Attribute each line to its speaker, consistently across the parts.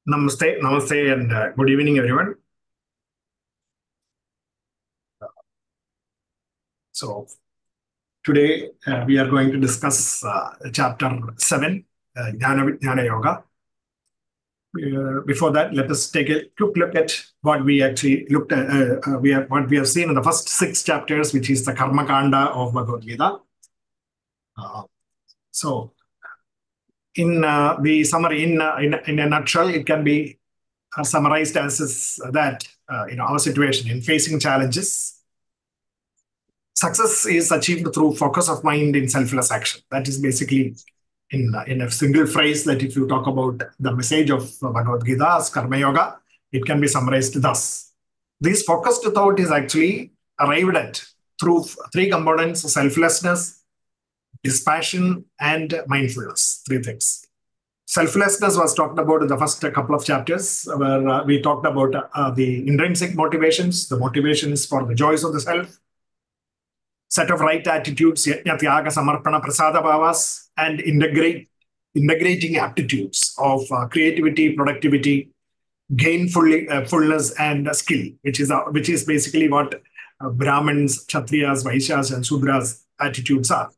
Speaker 1: Namaste, namaste, and good evening, everyone. So, today we are going to discuss chapter 7, Jnana Yoga. Before that, let us take a quick look at what we actually looked at. What we have seen in the first 6 chapters, which is the Karma Kanda of Bhagavad-Gita. So, in the summary, in a nutshell, it can be summarized as is that our situation in facing challenges. Success is achieved through focus of mind in selfless action. That is basically in a single phrase that if you talk about the message of Bhagavad Gita as Karma Yoga, it can be summarized thus. This focused thought is actually arrived at through 3 components: selflessness, dispassion, and mindfulness. 3 things. Selflessness was talked about in the first couple of chapters, where we talked about the intrinsic motivations, the motivations for the joys of the self, set of right attitudes, yajna, tyaga, samarpana, prasada bhavas, and integrating aptitudes of creativity, productivity, gainfulness, and skill, which is basically what Brahmins, Kshatriyas, Vaishyas, and Sudras attitudes are.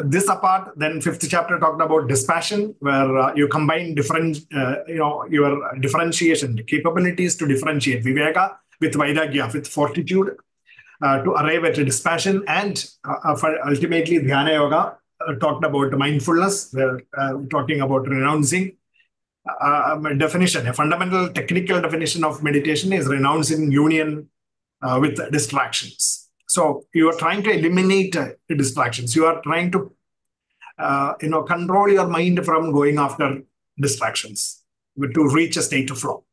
Speaker 1: This apart, then 5th chapter talked about dispassion, where you combine different, your differentiation, capabilities to differentiate, viveka with vairagya, with fortitude, to arrive at a dispassion, and for ultimately Dhyana Yoga talked about mindfulness, where talking about renouncing. Definition, a fundamental technical definition of meditation is renouncing union with distractions. So you are trying to eliminate distractions. You are trying to, control your mind from going after distractions to reach a state of flow.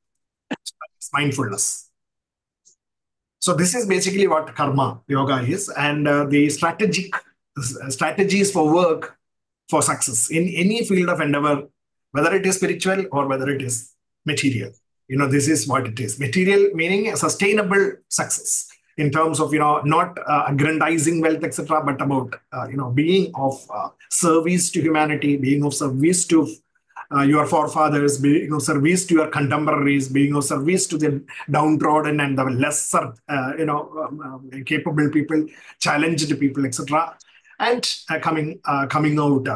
Speaker 1: It's mindfulness. So this is basically what Karma Yoga is, and the strategies for work for success in any field of endeavor, whether it is spiritual or whether it is material. This is what it is. Material meaning a sustainable success, in terms of not aggrandizing wealth, etc., but about being of service to humanity, being of service to your forefathers, being of service to your contemporaries, being of service to the downtrodden and the lesser capable people, challenged people, etc., and coming out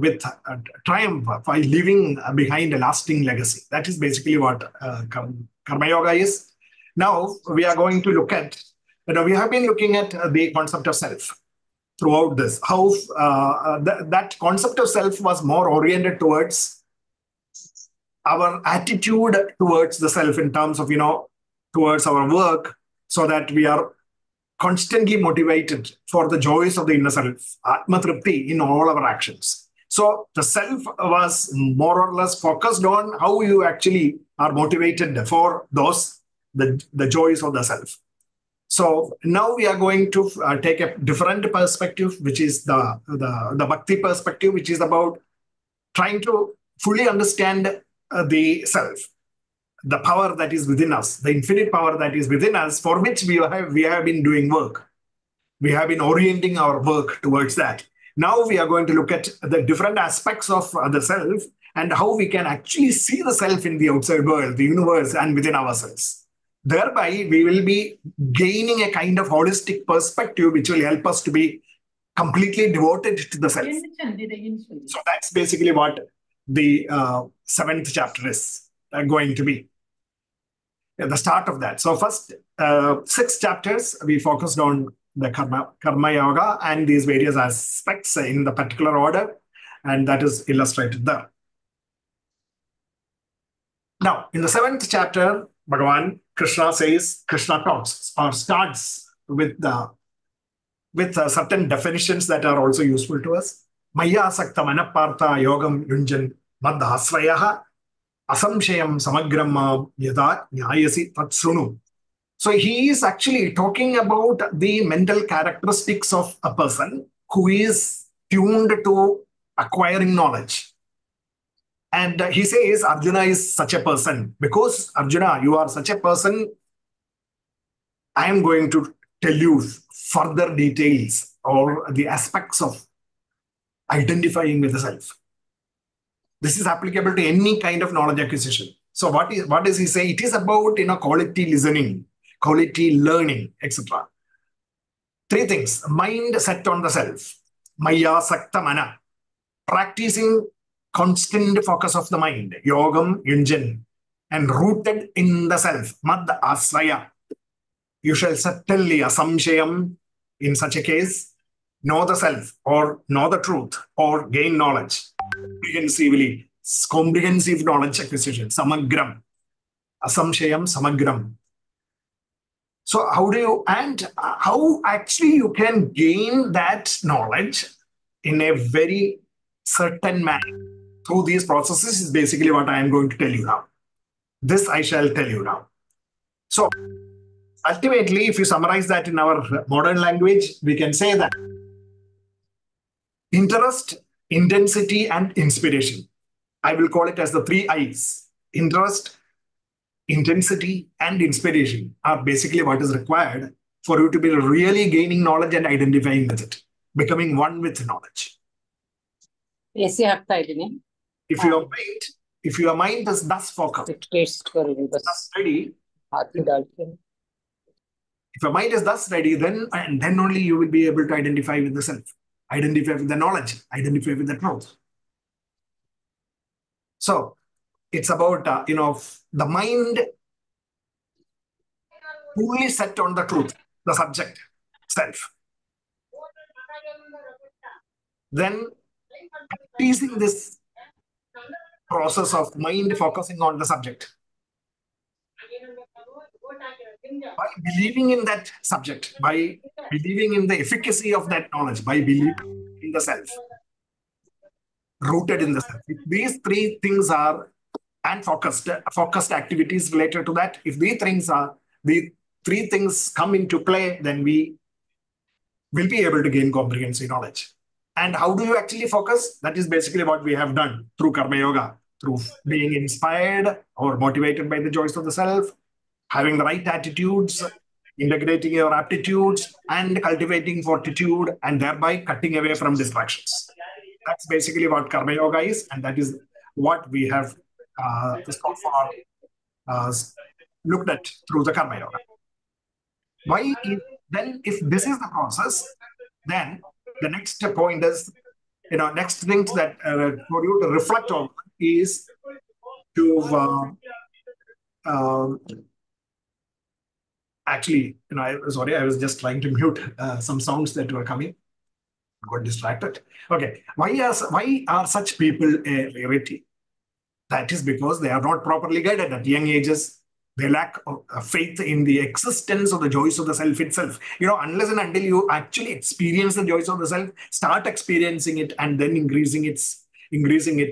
Speaker 1: with triumph by leaving behind a lasting legacy. That is basically what Karma Yoga is. Now, we are going to look at, we have been looking at the concept of self throughout this, how that concept of self was more oriented towards our attitude towards the self in terms of, towards our work, so that we are constantly motivated for the joys of the inner self, Atma Tripti, in all our actions. So the self was more or less focused on how you actually are motivated for the joys of the self. So now we are going to take a different perspective, which is the bhakti perspective, which is about trying to fully understand the self, the power that is within us, the infinite power that is within us, for which we have been doing work. We have been orienting our work towards that. Now we are going to look at the different aspects of the self and how we can actually see the self in the outside world, the universe, and within ourselves. Thereby, we will be gaining a kind of holistic perspective which will help us to be completely devoted to the self. So that's basically what the 7th chapter is going to be. The start of that. So first 6 chapters, we focused on the karma Yoga and these various aspects in the particular order, and that is illustrated there. Now, in the 7th chapter, Bhagavan Krishna talks or starts with certain definitions that are also useful to us. Maya sakta manapartha yogam yunjan mad asrayaha asamshayam samagram yada nyayasi tatsrunu. So he is actually talking about the mental characteristics of a person who is tuned to acquiring knowledge. And he says, Arjuna is such a person. Because, Arjuna, you are such a person, I am going to tell you further details or the aspects of identifying with the self. This is applicable to any kind of knowledge acquisition. So what does he say? It is about quality listening, quality learning, etc. Three things: mind set on the self, maya sakta mana, practicing constant focus of the mind, yogam yunjan, and rooted in the self, mad asraya. You shall certainly asamshayam, in such a case, know the self or know the truth or gain knowledge comprehensively, comprehensive knowledge acquisition, samagram, asamshayam samagram. So how actually you can gain that knowledge in a very certain manner through these processes is basically what I am going to tell you now. This I shall tell you now. So ultimately, if you summarize that in our modern language, we can say that interest, intensity, and inspiration. I will call it as the three I's. Interest, intensity, and inspiration are basically what is required for you to be really gaining knowledge and identifying with it, becoming one with knowledge.
Speaker 2: AC ಹಾಕ್ತಾ ಇದ್ದೀನಿ.
Speaker 1: If your mind is thus focused, thus ready, if your mind is thus ready, then only you will be able to identify with the self, identify with the knowledge, identify with the truth. So it's about the mind fully set on the truth, the subject, self. Then practicing this process of mind focusing on the subject by believing in that subject, by believing in the efficacy of that knowledge, by believing in the self, rooted in the self. If these three things are, and focused activities related to that, if the three things come into play, then we will be able to gain comprehensive knowledge. And how do you actually focus? That is basically what we have done through Karma Yoga, through being inspired or motivated by the joys of the self, having the right attitudes, integrating your aptitudes, and cultivating fortitude, and thereby cutting away from distractions. That's basically what Karma Yoga is, and that is what we have so far looked at through the Karma Yoga. If this is the process, then the next point is, next things that for you to reflect on is to actually, I was just trying to mute some sounds that were coming. Got distracted. Okay, why are such people a rarity? That is because they are not properly guided at young ages. They lack faith in the existence of the joys of the self itself. Unless and until you actually experience the joys of the self, start experiencing it and then increasing it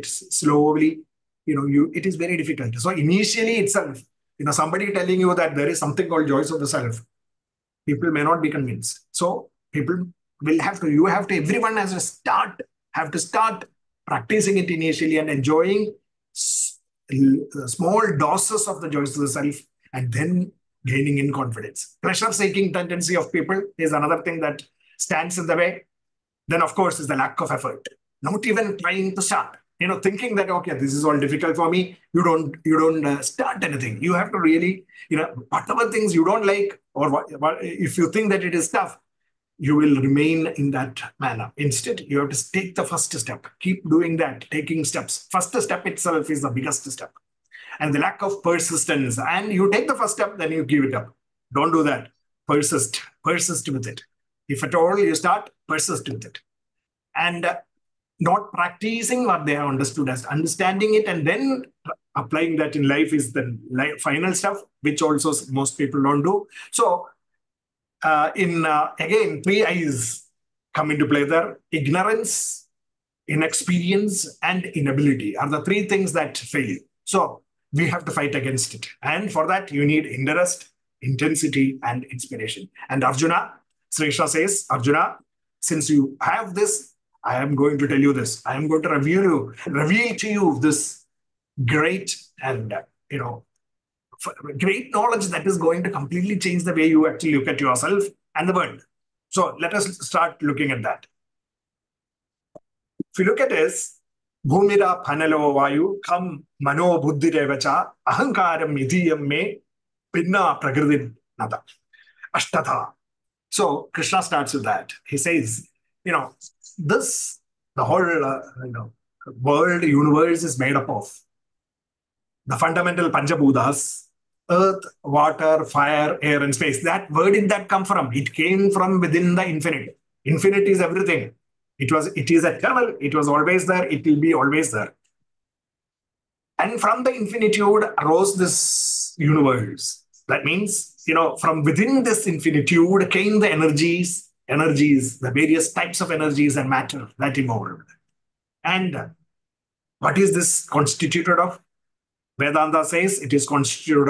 Speaker 1: slowly, it is very difficult. So initially itself, somebody telling you that there is something called joys of the self, people may not be convinced. So everyone has to start practicing it initially and enjoying small doses of the joys of the self, and then gaining in confidence. Pleasure-seeking tendency of people is another thing that stands in the way. Then, of course, is the lack of effort. Not even trying to start. Thinking that, okay, this is all difficult for me. You don't start anything. You have to really, whatever things you don't like, or if you think that it is tough, you will remain in that manner. Instead, you have to take the first step. Keep doing that, taking steps. First step itself is the biggest step. And the lack of persistence. And you take the first step, then you give it up. Don't do that. Persist with it. If at all you start, persist with it. And not practicing what they have understood as understanding it and then applying that in life is the final stuff, which also most people don't do. So, again, three I's come into play there. Ignorance, inexperience, and inability are the three things that fail. So we have to fight against it. And for that, you need interest, intensity, and inspiration. And Arjuna, Sri Krishna says, Arjuna, since you have this, I am going to tell you this. I am going to reveal to you this great and, great knowledge that is going to completely change the way you actually look at yourself and the world. So let us start looking at that. If you look at this, Bhumira Panalo Vayu, Kam Mano Buddhi Revacha, Ahankaram Idiyam Me, Pinna Prakriti Nada. Ashtadha. So Krishna starts with that. He says, this, the whole, world, universe is made up of the fundamental Panchabhutas, earth, water, fire, air, and space. Where did that come from? It came from within the infinite. Infinite is everything. It is eternal. It was always there. It will be always there. And from the infinitude arose this universe. That means, from within this infinitude came the energies, the various types of energies and matter that evolved. And what is this constituted of? Vedanta says it is constituted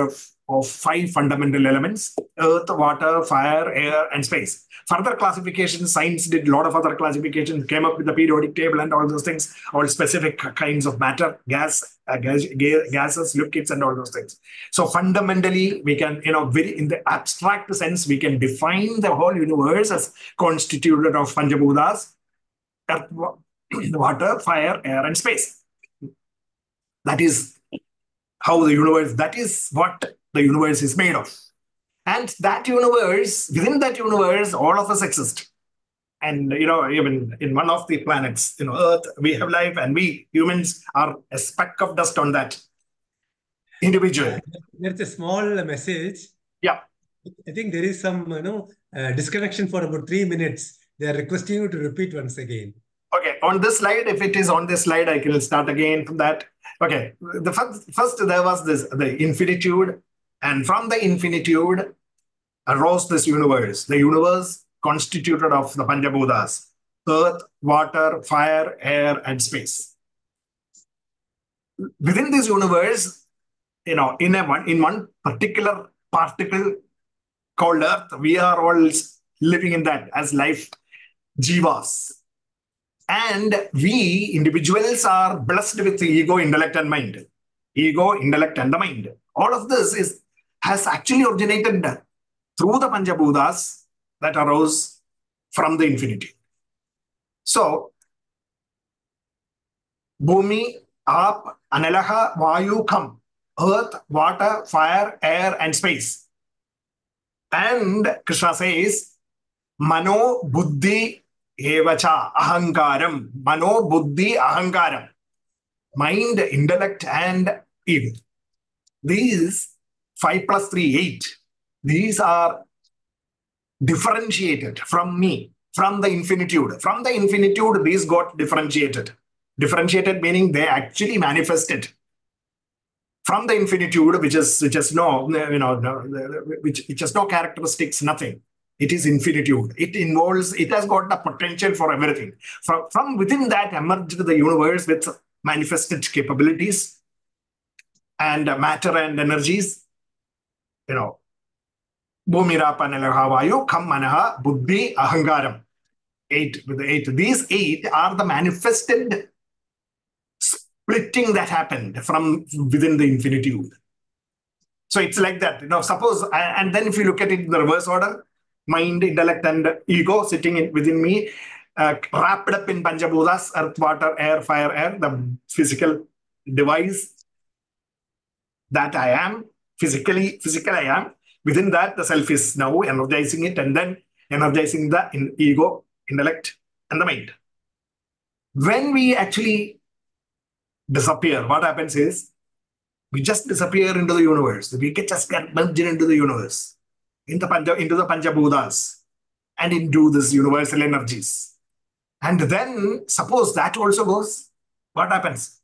Speaker 1: of 5 fundamental elements: earth, water, fire, air, and space. Further classifications, science did a lot of other classifications, came up with the periodic table and all those things, all specific kinds of matter, gases, liquids, and all those things. So fundamentally, we can, in the abstract sense, we can define the whole universe as constituted of Panchabhutas: earth, water, fire, air, and space. That is how the universe, that is what the universe is made of. And that universe, within that universe, all of us exist. And, even in one of the planets, Earth, we have life, and we humans are a speck of dust on that individual.
Speaker 3: There's a small message.
Speaker 1: Yeah.
Speaker 3: I think there is some, disconnection for about 3 minutes. They are requesting you to repeat once again.
Speaker 1: Okay, on this slide, if it is on this slide, I can start again from that. Okay, the first there was the infinitude, and from the infinitude arose this universe. The universe constituted of the Panchabhutas: earth, water, fire, air, and space. Within this universe, in one particular particle called earth, we are all living in that as life, jivas. And we individuals are blessed with ego, intellect, and mind. Ego, intellect, and the mind. All of this has actually originated through the Panchabhutas that arose from the infinity. So, Bhumi, Aap, Analaha, Vayu, Kam. Earth, water, fire, air, and space. And Krishna says, Mano, Buddhi, Evacha, Ahankaram. Mano, Buddhi, Ahankaram. Mind, intellect, and ego. These 5 plus 3, 8. These are differentiated from me, from the infinitude. From the infinitude, these got differentiated. Differentiated meaning they actually manifested from the infinitude, which has no characteristics, nothing. It is infinitude. It has got the potential for everything. From within that emerged the universe with manifested capabilities and matter and energies. Bhumira Panalahavayu, Kam Manaha, Buddhi, Ahangaram. 8 with the 8. These 8 are the manifested splitting that happened from within the infinitude. So it's like that. Suppose, and then if you look at it in the reverse order, mind, intellect, and ego sitting within me, wrapped up in Panchabhutas, earth, water, air, fire, air, the physical device that I am, physical I am. Within that, the self is now energizing it and then energizing the ego, intellect, and the mind. When we actually disappear, what happens is we just disappear into the universe. We just get merged into the universe, into the Panchabhutas, and into these universal energies. And then suppose that also goes, what happens?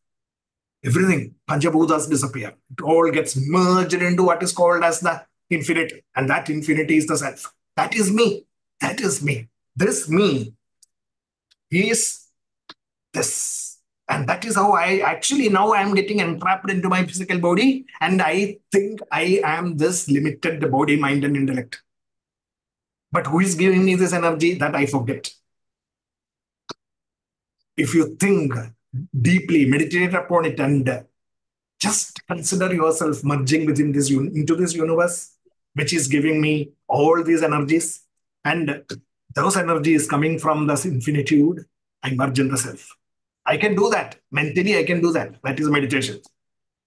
Speaker 1: Everything, Panchabhutas disappear. It all gets merged into what is called as the infinite. And that infinity is the self. That is me. That is me. This me is this. And that is how I actually now I am getting entrapped into my physical body. And I think I am this limited body, mind, and intellect. But who is giving me this energy? That I forget. If you think deeply, meditate upon it, and just consider yourself merging within into this universe, which is giving me all these energies. And those energies coming from this infinitude, I merge in the self. I can do that. Mentally, I can do that. That is meditation.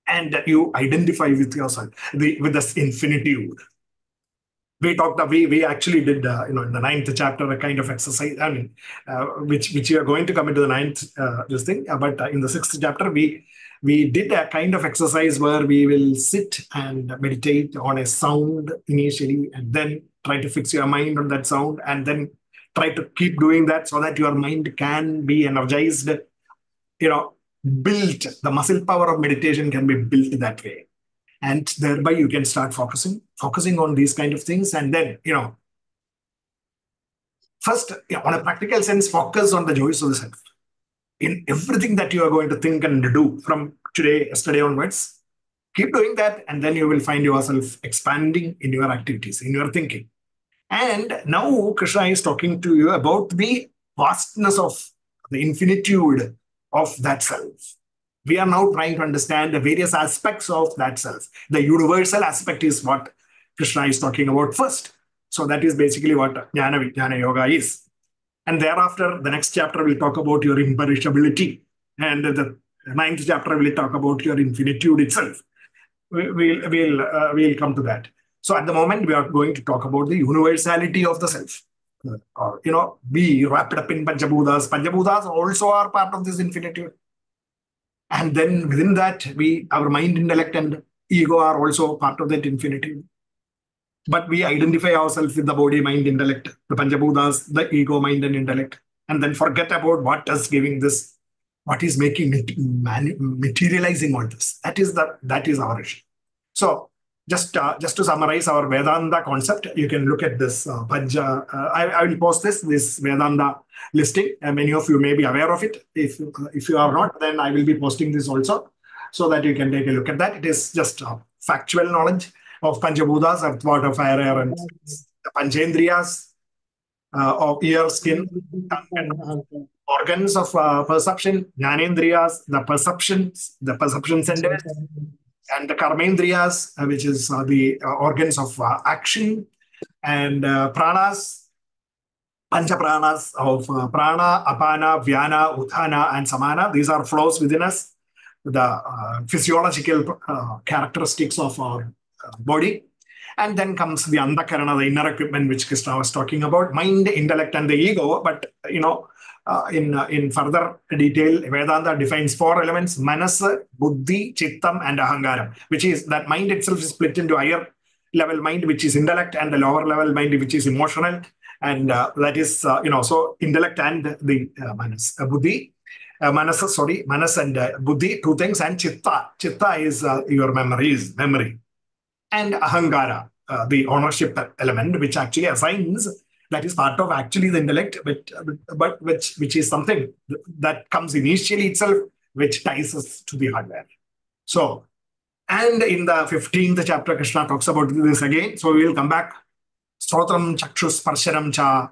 Speaker 1: And you identify with yourself, with this infinitude. We actually did, in the 9th chapter, a kind of exercise, I mean, which you are going to come into the 9th, this thing. But in the 6th chapter, we did a kind of exercise where we will sit and meditate on a sound initially, and then try to fix your mind on that sound, and then try to keep doing that so that your mind can be energized, built. The muscle power of meditation can be built that way. And thereby you can start focusing on these kind of things. And then, first, on a practical sense, focus on the joys of the self. In everything that you are going to think and do from yesterday onwards, keep doing that, and then you will find yourself expanding in your activities, in your thinking. And now Krishna is talking to you about the vastness of the infinitude of that self. We are now trying to understand the various aspects of that self. The universal aspect is what Krishna is talking about first. So that is basically what Jnana Yoga is. And thereafter, the next chapter will talk about your imperishability. And the 9th chapter will talk about your infinitude itself. We'll come to that. So at the moment, we are going to talk about the universality of the self. Be wrapped up in Panchabhutas. Panchabhutas also are part of this infinitude. And then within that, our mind, intellect, and ego are also part of that infinity. But we identify ourselves with the body, mind, intellect, the Panchabhutas, the ego, mind, and intellect, and then forget about what is giving this, what is making it materializing all this. That is our issue. So just to summarize our Vedanta concept, you can look at this I will post this Vedanta listing, and many of you may be aware of it. If you are not, then I will be posting this also, so that you can take a look at that. It is just factual knowledge of Panchabhutas, earth, water, fire, air, and the Panchendriyas of ear, skin, tongue, and organs of perception, Jnanendriyas, the perception centers, and the Karmendriyas, which is the organs of action, and pranas, Pancha pranas of prana, apana, vyana, uthana, and samana. These are flows within us, the physiological characteristics of our body. And then comes the antakarana, the inner equipment, which Krishna was talking about, mind, intellect, and the ego. But, in further detail, Vedanta defines 4 elements: manas, buddhi, chittam, and ahangaram, which is that mind itself is split into higher level mind, which is intellect, and the lower level mind, which is emotional. And that is, so intellect and the manas, buddhi, manas and buddhi, 2 things, and chitta. Chitta is your memory. And ahangara, the ownership element, which actually assigns, that is part of actually the intellect, but which is something that comes initially itself, which ties us to the hardware. So, and in the 15th chapter, Krishna talks about this again. So we will come back. Srotram chakshus parshanam cha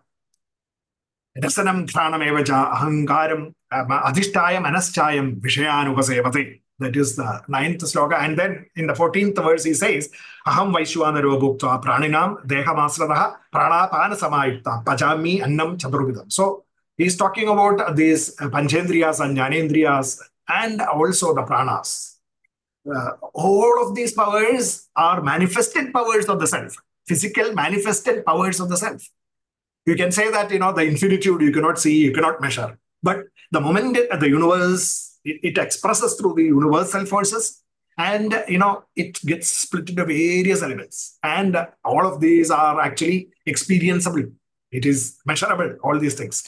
Speaker 1: dasanam dhranam eva cha ahangaram adhishtaya manaschayam vishayanupasevate. That is the 9th sloka. And then in the 14th verse, he says, Aham Vaishwanaro Bhuktva Praninam Dehamasradaha Pranapana Samayukta Pajami Annam Chaturvidam. So he's talking about these Panchendriyas and Jnanendriyas and also the pranas. All of these powers are manifested powers of the self, physical manifested powers of the self. You can say that, the infinitude you cannot see, you cannot measure. But the moment the universe, it expresses through the universal forces, and it gets split into various elements, and all of these are actually experienceable. It is measurable, all these things.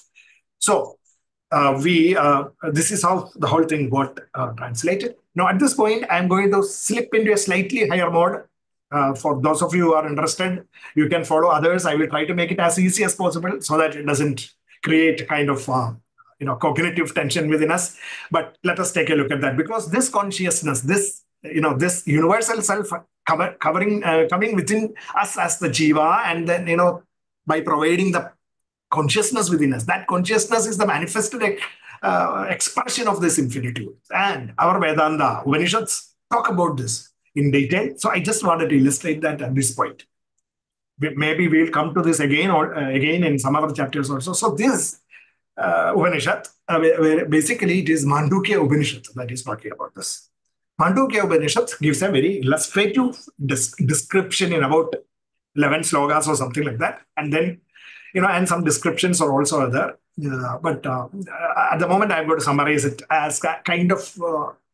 Speaker 1: So this is how the whole thing got translated. Now at this point, I'm going to slip into a slightly higher mode. For those of you who are interested, you can follow others. I will try to make it as easy as possible so that it doesn't create a kind of cognitive tension within us. But let us take a look at that, because this consciousness, this universal self coming within us as the jiva, and then by providing the consciousness within us, that consciousness is the manifested expression of this infinitude. And our Vedanta Upanishads talk about this in detail. So I just wanted to illustrate that at this point. Maybe we'll come to this again or again in some other chapters also. So this Upanishad, where basically it is Mandukya Upanishad that is talking about this. Mandukya Upanishad gives a very illustrative description in about 11 slogas or something like that. And then, and some descriptions are also there. But at the moment, I'm going to summarize it as a kind of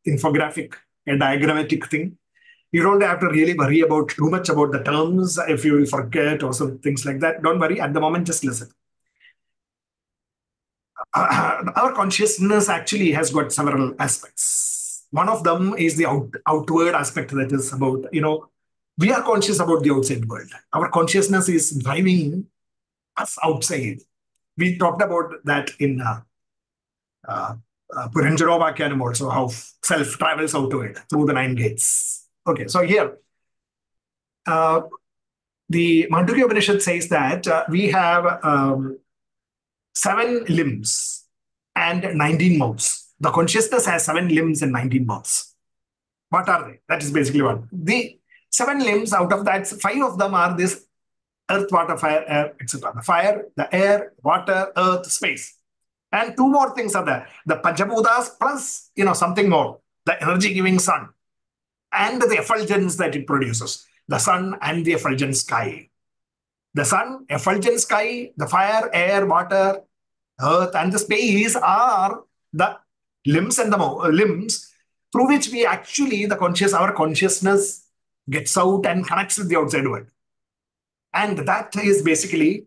Speaker 1: infographic, a diagrammatic thing. You don't have to really worry about too much about the terms if you will forget or some things like that. Don't worry. At the moment, just listen. Our consciousness actually has got several aspects. One of them is the outward aspect, that is about, we are conscious about the outside world. Our consciousness is driving us outside. We talked about that in Puranjarovakyanam also, how self travels outward through the 9 gates. Okay, so here, the Mandukya Upanishad says that we have 7 limbs and 19 mouths. The consciousness has 7 limbs and 19 mouths. What are they? That is basically one. The 7 limbs, out of that, 5 of them are this earth, water, fire, air, etc. The fire, the air, water, earth, space. And 2 more things are there. The Panchabhutas plus, something more. The energy-giving sun and the effulgence that it produces. The sun and the effulgent sky. The sun, effulgent sky, the fire, air, water, earth, and the space are the limbs and the limbs through which we actually, our consciousness gets out and connects with the outside world. And that is basically,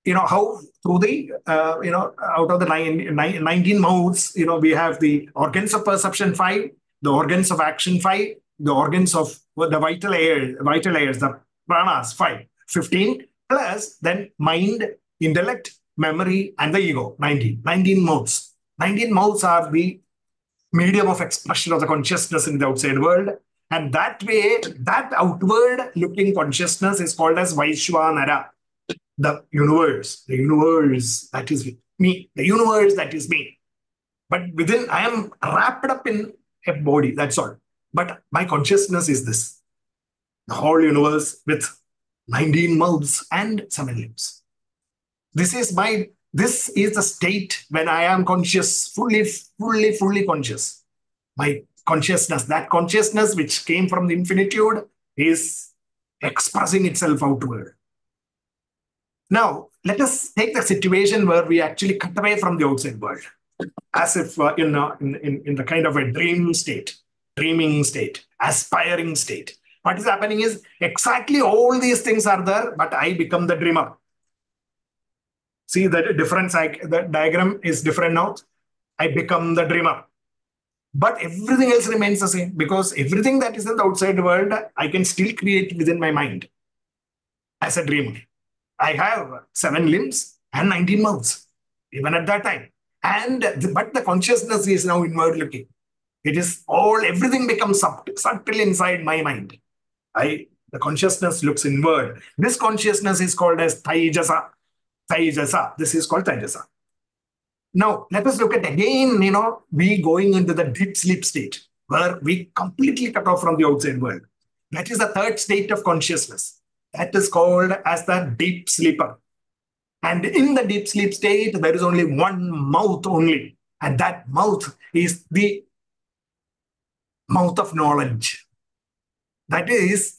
Speaker 1: how through the, out of the 19 mouths, we have the organs of perception 5, the organs of action 5, the organs of the vital layers, the pranas 5, 15, plus then mind, intellect, memory, and the ego, 19 mouths. 19 mouths are the medium of expression of the consciousness in the outside world. And that way, that outward looking consciousness is called as Vaishwanara, the universe, that is me, the universe that is me. But within, I am wrapped up in a body, that's all. But my consciousness is this, the whole universe with 19 mouths and 7 limbs. This is the state when I am conscious, fully conscious. My consciousness, that consciousness which came from the infinitude, is expressing itself outward. Now, let us take the situation where we actually cut away from the outside world, as if in the kind of a dreaming state, aspiring state. What is happening is exactly all these things are there, but I become the dreamer. See, the difference, the diagram is different now. I become the dreamer. But everything else remains the same, because everything that is in the outside world, I can still create within my mind as a dreamer. I have 7 limbs and 19 mouths, even at that time. But the consciousness is now inward looking. Everything becomes subtle inside my mind. The consciousness looks inward. This consciousness is called as Taijasa. This is called Taijasa. Now, let us look at again, we going into the deep sleep state, where we completely cut off from the outside world. That is the 3rd state of consciousness. That is called as the deep sleeper. And in the deep sleep state, there is only one mouth only. And that mouth is the mouth of knowledge. That is,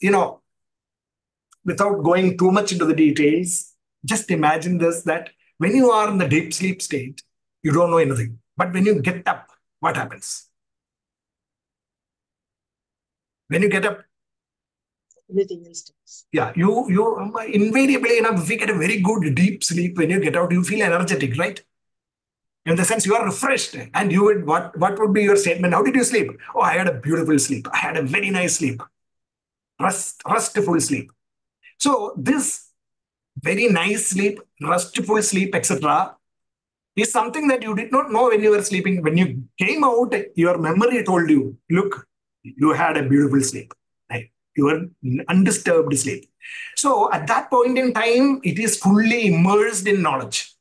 Speaker 1: without going too much into the details, just imagine this, that when you are in the deep sleep state, you don't know anything. But when you get up, what happens? When you get up,
Speaker 2: Everything else stops.
Speaker 1: yeah, you invariably, if you get a very good deep sleep, when you get out, you feel energetic, right? In the sense you are refreshed. And you would, what would be your statement? How did you sleep? Oh, I had a beautiful sleep. I had a very nice sleep. Restful sleep. So this very nice sleep, restful sleep, etc., is something that you did not know when you were sleeping. When you came out, your memory told you, look, you had a beautiful sleep. Right? You were undisturbed sleep. So at that point in time, it is fully immersed in knowledge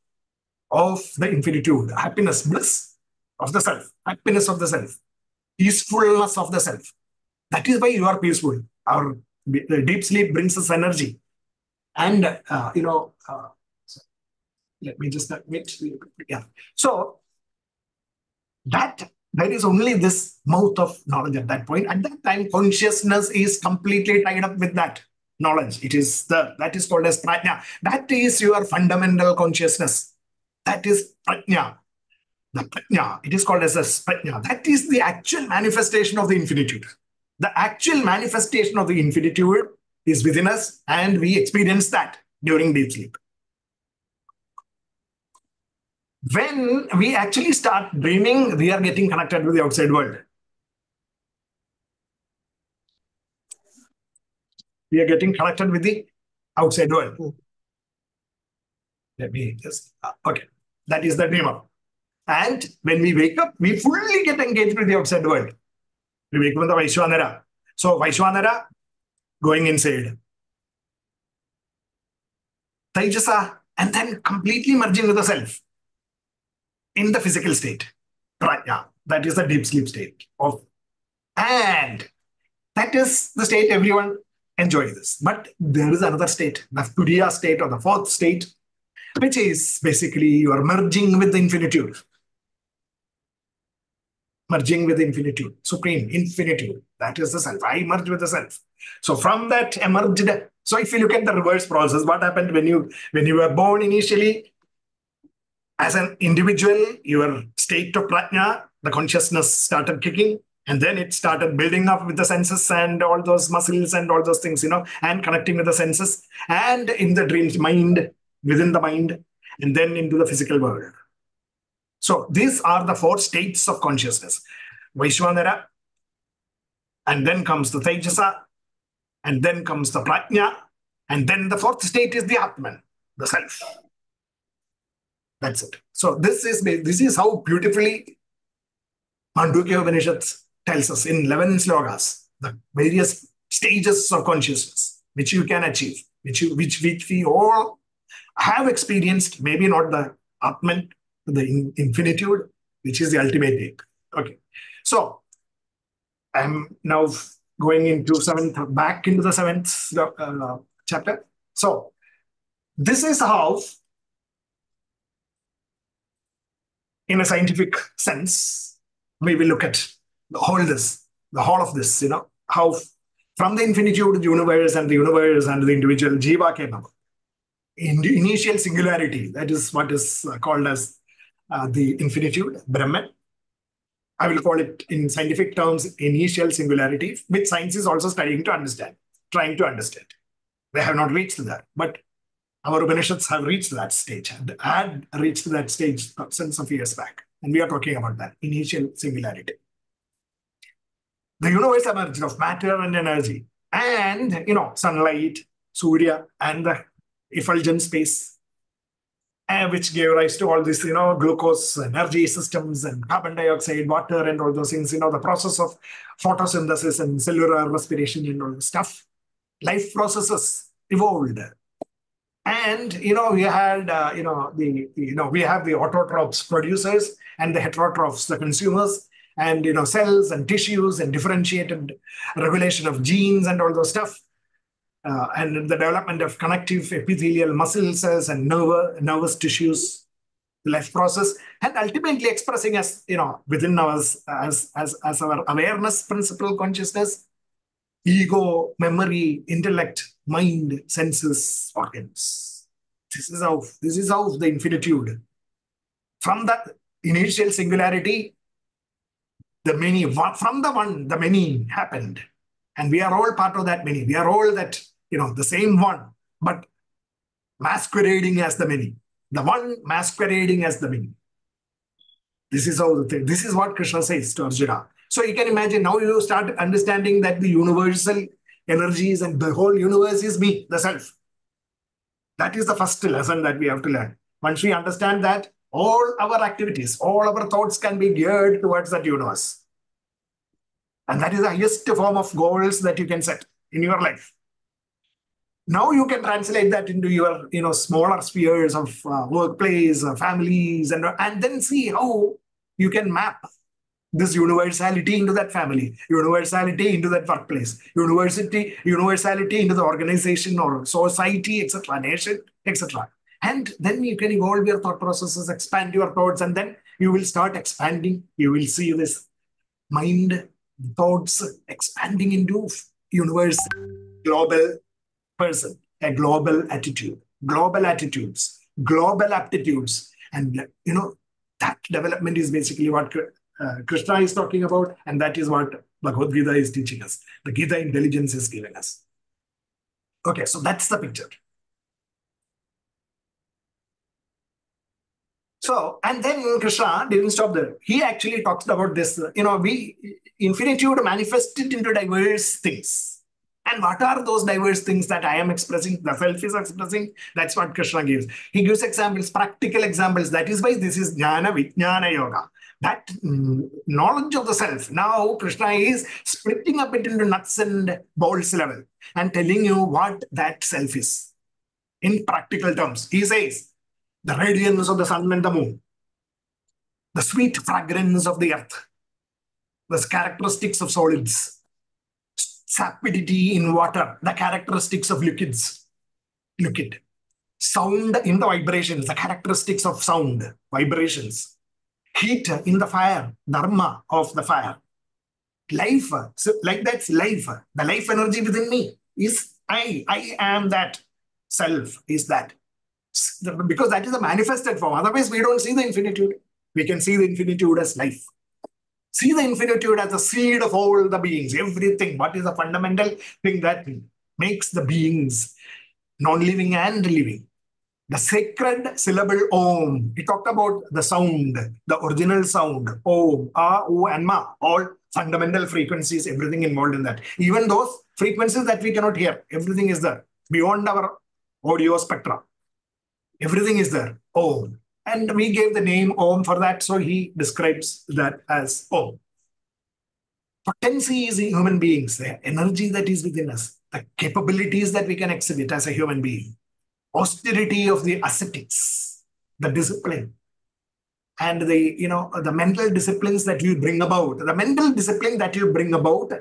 Speaker 1: of the infinitude, happiness, bliss of the self, happiness of the self, peacefulness of the self. That is why you are peaceful. The deep sleep brings us energy. And, Let me just admit. Yeah. So that there is only this mouth of knowledge at that point. At that time, consciousness is completely tied up with that knowledge. It is that is called as prajna. That is your fundamental consciousness. That is prajna. The prajna, it is called as a prajna. That is the actual manifestation of the infinitude. The actual manifestation of the infinitude is within us, and we experience that during deep sleep. When we actually start dreaming, we are getting connected with the outside world. We are getting connected with the outside world. Let me just, okay. That is the dreamer. And when we wake up, we fully get engaged with the outside world. We wake up in the Vaishwanara. So Vaishwanara, going inside. Taijasa, and then completely merging with the self in the physical state. Prajna, that is the deep sleep state of, and that is the state everyone enjoys this. But there is another state, the Turiya state or the fourth state, which is basically you are merging with the infinitude. Merging with the infinitude, supreme infinitude. That is the self. I merge with the self. So from that emerged. So if you look at the reverse process, what happened when you were born initially as an individual, your state of prajna, the consciousness started kicking, and then it started building up with the senses and all those muscles and all those things, and connecting with the senses, and in the dreams, mind, within the mind, and then into the physical world. So these are the four states of consciousness. Vaishwanara, and then comes the Tejasa, and then comes the Prajna, and then the fourth state is the Atman, the self. That's it. So this is how beautifully Mandukya Upanishad tells us in 11 slokas, the various stages of consciousness which you can achieve, which we all have experienced, maybe not the Atman, the infinitude, which is the ultimate aim. Okay. So I'm now going into back into the seventh chapter. So this is how, in a scientific sense, we will look at the whole of this, how from the infinitude, the universe and the individual jiva came up. In the initial singularity, that is what is called as the infinitude, Brahman. I will call it in scientific terms, initial singularity, which science is also trying to understand. They have not reached that, but our Upanishads have reached that stage and had reached that stage thousands of years back. And we are talking about that initial singularity. The universe emerged of matter and energy, and sunlight, Surya, and the effulgent space, which gave rise to all this, glucose, energy systems, and carbon dioxide, water, and all those things, the process of photosynthesis and cellular respiration and all this stuff. Life processes evolved. And, we had, we have the autotrophs producers and the heterotrophs, the consumers, and, cells and tissues and differentiated regulation of genes and all those stuff. And the development of connective epithelial muscle cells and nervous tissues, life process, and ultimately expressing as, within us as our awareness principle consciousness, ego, memory, intellect, mind, senses, organs. This is how the infinitude. From that initial singularity, the many, from the one, the many happened. And we are all part of that many. We are all that, the same one, but masquerading as the many. The one masquerading as the many. This is how this is what Krishna says to Arjuna. So you can imagine, now you start understanding that the universal energies and the whole universe is me, the self. That is the first lesson that we have to learn. Once we understand that, all our activities, all our thoughts can be geared towards that universe. And that is the highest form of goals that you can set in your life. Now you can translate that into your, smaller spheres of workplace, families, and then see how you can map this universality into that family, universality into that workplace, universality into the organization or society, etc., nation, etc. And then you can evolve your thought processes, expand your thoughts, and then you will start expanding. You will see this mind, thoughts expanding into universe, global person, a global attitude, global attitudes, global aptitudes. And, that development is basically what Krishna is talking about. And that is what Bhagavad-Gita is teaching us. The Gita intelligence is giving us. Okay, so that's the picture. So, and then Krishna didn't stop there. He actually talks about this, infinitude manifested into diverse things. And what are those diverse things that I am expressing, the self is expressing? That's what Krishna gives. He gives examples, practical examples. That is why this is Jnana Vijnana Yoga. That knowledge of the self. Now Krishna is splitting up it into nuts and bolts level and telling you what that self is in practical terms. He says, the radiance of the sun and the moon, the sweet fragrance of the earth, the characteristics of solids, sapidity in water, the characteristics of liquid, sound in the vibrations, the characteristics of sound, vibrations, heat in the fire, dharma of the fire, life, so like that's life, the life energy within me is I am that, self is that. Because that is a manifested form. Otherwise, we don't see the infinitude. We can see the infinitude as life. See the infinitude as the seed of all the beings, everything. What is the fundamental thing that makes the beings non-living and living? The sacred syllable Om. We talked about the sound, the original sound, Om, A, U, and Ma. All fundamental frequencies, everything involved in that. Even those frequencies that we cannot hear, everything is there. Beyond our audio spectra. Everything is there, Om. And we gave the name Om for that, so he describes that as Om. Potency is in human beings, the energy that is within us, the capabilities that we can exhibit as a human being, austerity of the ascetics, the discipline, and the mental disciplines that you bring about, the mental discipline that you bring about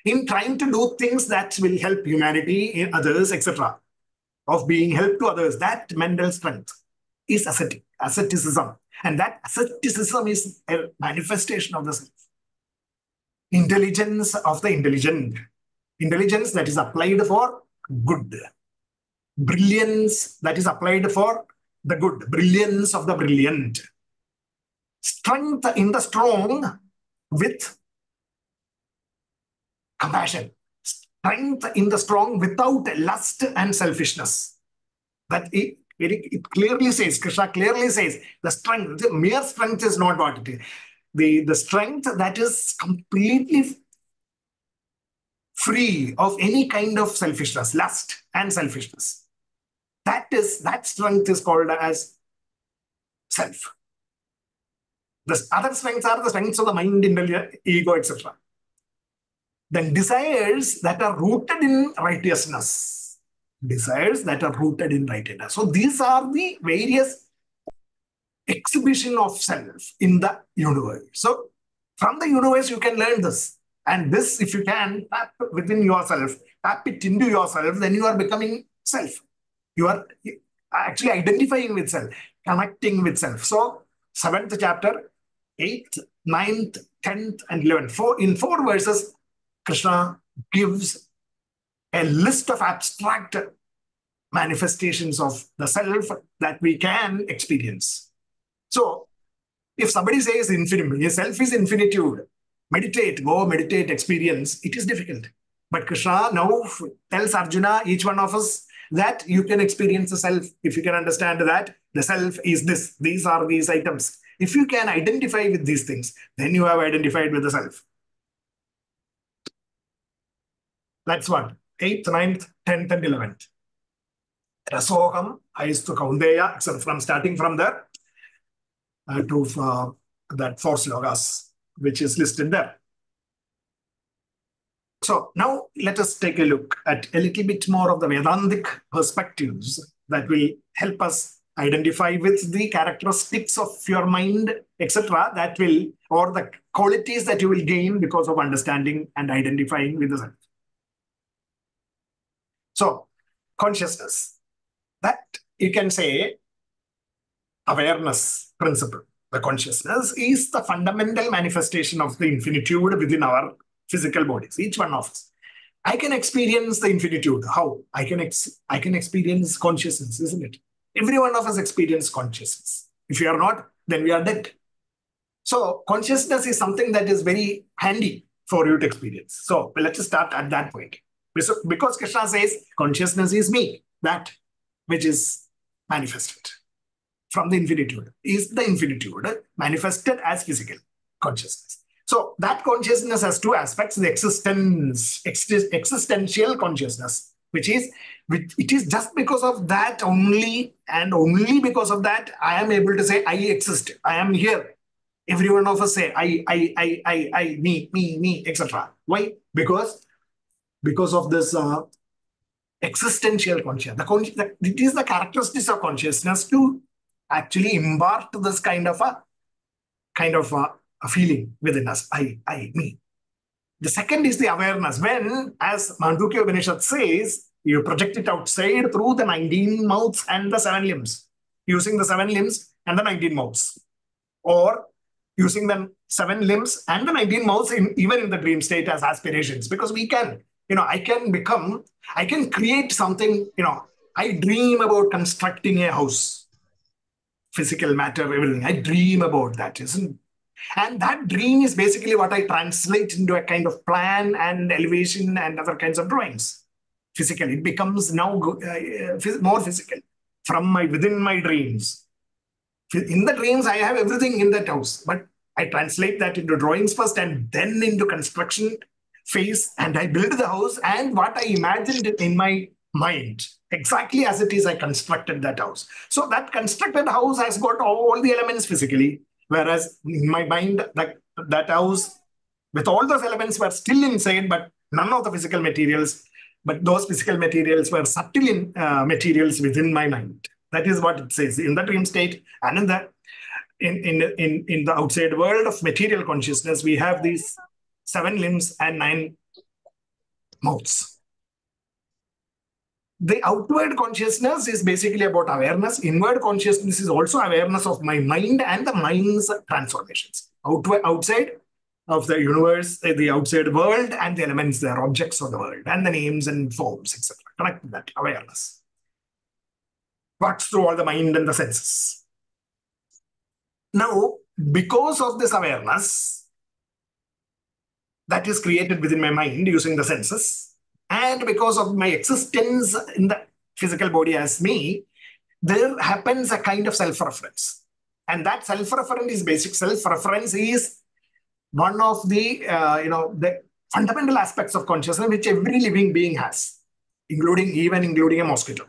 Speaker 1: in trying to do things that will help humanity, in others, etc., of being help to others. That mental strength is asceticism. And that asceticism is a manifestation of the self. Intelligence of the intelligent. Intelligence that is applied for good. Brilliance that is applied for the good. Brilliance of the brilliant. Strength in the strong with compassion. Strength in the strong without lust and selfishness. That it clearly says, Krishna clearly says, the strength, the mere strength is not what it is. The strength that is completely free of any kind of selfishness, lust and selfishness. That strength is called as self. The other strengths are the strengths of the mind, ego, etc. Then desires that are rooted in righteousness. Desires that are rooted in righteousness. So these are the various exhibition of self in the universe. So from the universe, you can learn this. And this, if you can tap within yourself, tap it into yourself, then you are becoming self. You are actually identifying with self, connecting with self. So 7th chapter, 8th, 9th, 10th, and 11th. In 4 verses, Krishna gives a list of abstract manifestations of the self that we can experience. So, if somebody says infinite, self is infinitude, go meditate, experience, it is difficult. But Krishna now tells Arjuna, each one of us, that you can experience the self. If you can understand that the self is this, these are these items. If you can identify with these things, then you have identified with the self. That's what, 8th, 9th, 10th, and 11th. Rasoham, Aistu Kaundeya, from starting from there to that 4 slokas, which is listed there. So now let us take a look at a little bit more of the Vedantic perspectives that will help us identify with the characteristics of your mind, etc., that will, or the qualities that you will gain because of understanding and identifying with the self. So, consciousness. That you can say awareness principle, the consciousness, is the fundamental manifestation of the infinitude within our physical bodies, each one of us. I can experience the infinitude. How? I can experience consciousness, isn't it? Every one of us experience consciousness. If we are not, then we are dead. So consciousness is something that is very handy for you to experience. So let's start at that point. Because Krishna says consciousness is me, that which is manifested from the infinitude, is the infinitude manifested as physical consciousness. So that consciousness has two aspects: the existential consciousness, which it is just because of that only, and only because of that I am able to say I exist, I am here. Every one of us say I, me, etc. Why? Because of this existential consciousness. It is the characteristics of consciousness to actually impart this kind of a feeling within us. I, me. The second is the awareness. When, as Mandukya Upanishad says, you project it outside through the 19 mouths and the 7 limbs, using the 7 limbs and the 19 mouths, or using the 7 limbs and the 19 mouths even in the dream state as aspirations. Because we can, I can create something, I dream about constructing a house, physical matter, everything. I dream about that, isn't it? And that dream is basically what I translate into a kind of plan and elevation and other kinds of drawings. Physically, it becomes now more physical from within my dreams. In the dreams, I have everything in that house, but I translate that into drawings first and then into construction phase, and I build the house, and what I imagined in my mind, exactly as it is, I constructed that house. So that constructed house has got all the elements physically, whereas in my mind, that house with all those elements were still inside, but none of the physical materials, but those physical materials were subtle materials within my mind. That is what it says in the dream state, and in the outside world of material consciousness, we have these 7 limbs and 9 mouths. The outward consciousness is basically about awareness. Inward consciousness is also awareness of my mind and the mind's transformations. Outside of the universe, the outside world, and the elements, the objects of the world, and the names and forms, etc. Connect with that awareness. Works through all the mind and the senses. Now, because of this awareness that is created within my mind using the senses, and because of my existence in the physical body as me, there happens a kind of self-reference. And that self-reference is basic. Self-reference is one of the, the fundamental aspects of consciousness which every living being has, including a mosquito.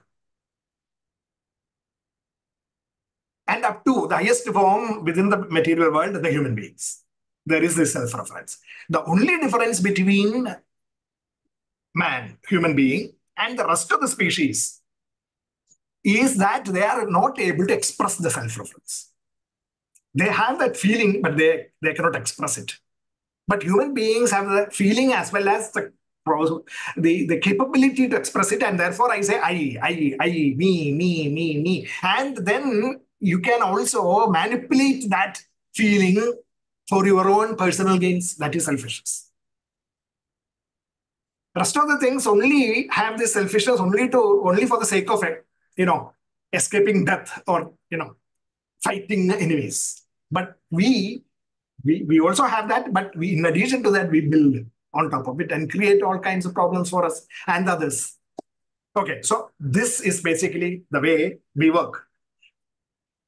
Speaker 1: And up to the highest form within the material world, the human beings. There is this self-reference. The only difference between man, human being, and the rest of the species is that they are not able to express the self-reference. They have that feeling, but they cannot express it. But human beings have that feeling as well as the capability to express it, and therefore I say I, me. And then you can also manipulate that feeling for your own personal gains. That is selfishness. Rest of the things only have this selfishness only for the sake of it, escaping death or fighting enemies. But we also have that, but in addition to that, we build on top of it and create all kinds of problems for us and others. Okay, so this is basically the way we work.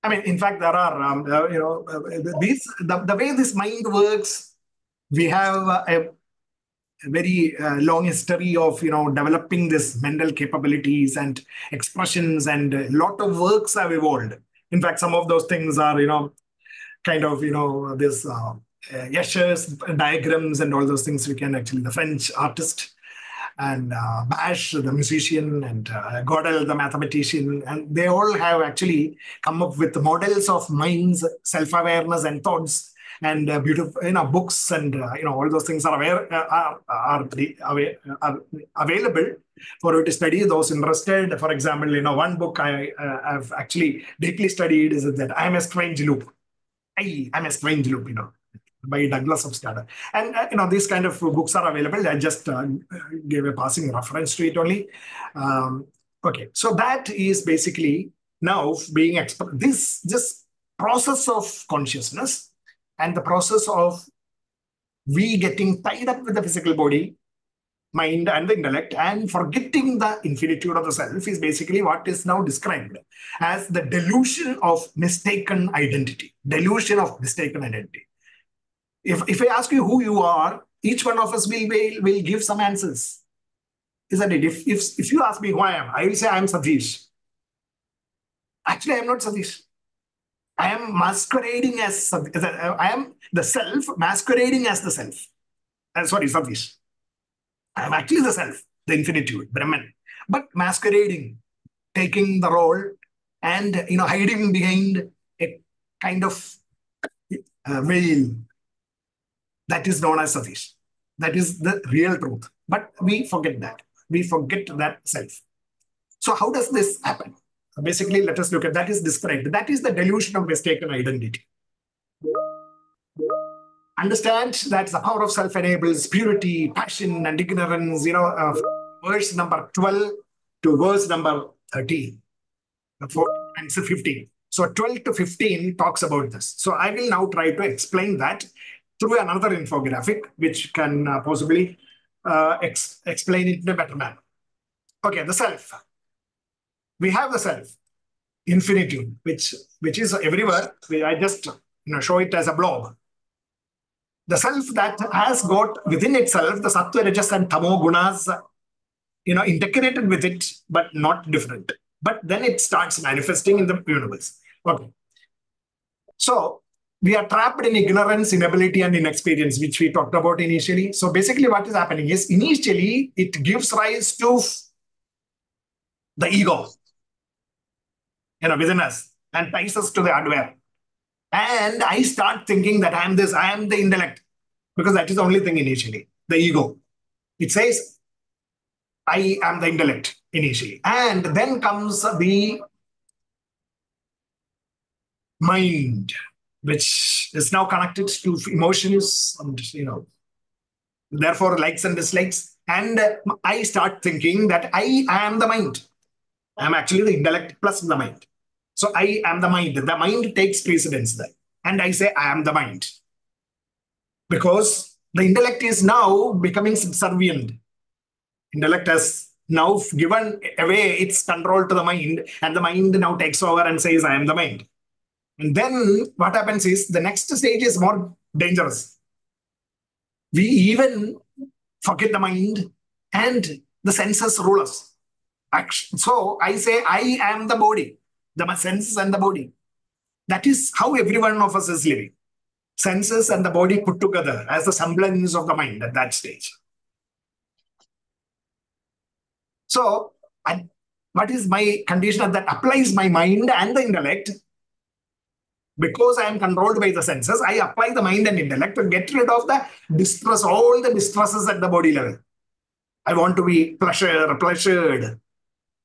Speaker 1: I mean, in fact, there are the way this mind works. We have a very long history of developing this mental capabilities and expressions, and a lot of works have evolved. In fact, some of those things are this Escher's diagrams and all those things. We can actually, the French artist, and Bash, the musician, and Gödel, the mathematician, and they all have actually come up with models of minds, self-awareness, and thoughts and beautiful, books and all those things are available for you to study. Those interested, for example, one book I've actually deeply studied is that I Am a Strange Loop. I am a Strange Loop, by Douglas Hofstadter. And these kind of books are available. I just gave a passing reference to it only. Okay, so that is basically now being this process of consciousness and the process of we getting tied up with the physical body, mind and the intellect, and forgetting the infinitude of the self is basically what is now described as the delusion of mistaken identity. Delusion of mistaken identity. If I ask you who you are, each one of us will give some answers. Isn't it? If you ask me who I am, I will say I am Satish. Actually, I am not Satish. I am masquerading as I am the self masquerading as the self. Sorry, Satish. I am actually the self, the infinitude, Brahman, but masquerading, taking the role and hiding behind a kind of veil that is known as Satish. That is the real truth. But we forget that. We forget that self. So how does this happen? Basically, let us look at that is described. That is the delusion of mistaken identity. Understand that the power of self enables purity, passion, and ignorance. Verse number 12 to verse number 13, 14 and 15. So 12 to 15 talks about this. So I will now try to explain that through another infographic, which can possibly explain it in a better manner. Okay, the self. We have the self, infinitude, which is everywhere. I just show it as a blob. The self that has got within itself the sattva, rajas, and tamo gunas, integrated with it, but not different. But then it starts manifesting in the universe. Okay. So we are trapped in ignorance, inability, and inexperience, which we talked about initially. So basically what is happening is initially it gives rise to the ego, within us and ties us to the hardware. And I start thinking that I am this, I am the intellect, because that is the only thing initially, the ego. It says, I am the intellect initially. And then comes the mind, which is now connected to emotions and, therefore likes and dislikes. And I start thinking that I am the mind. I am actually the intellect plus the mind. So I am the mind. The mind takes precedence there. And I say I am the mind. Because the intellect is now becoming subservient. Intellect has now given away its control to the mind, and the mind now takes over and says, I am the mind. And then what happens is the next stage is more dangerous. We even forget the mind and the senses rule us. So I say, I am the body, the senses and the body. That is how every one of us is living. Senses and the body put together as the semblance of the mind at that stage. So what is my condition that applies my mind and the intellect? Because I am controlled by the senses, I apply the mind and intellect to get rid of the distress, all the distresses at the body level. I want to be pleasured.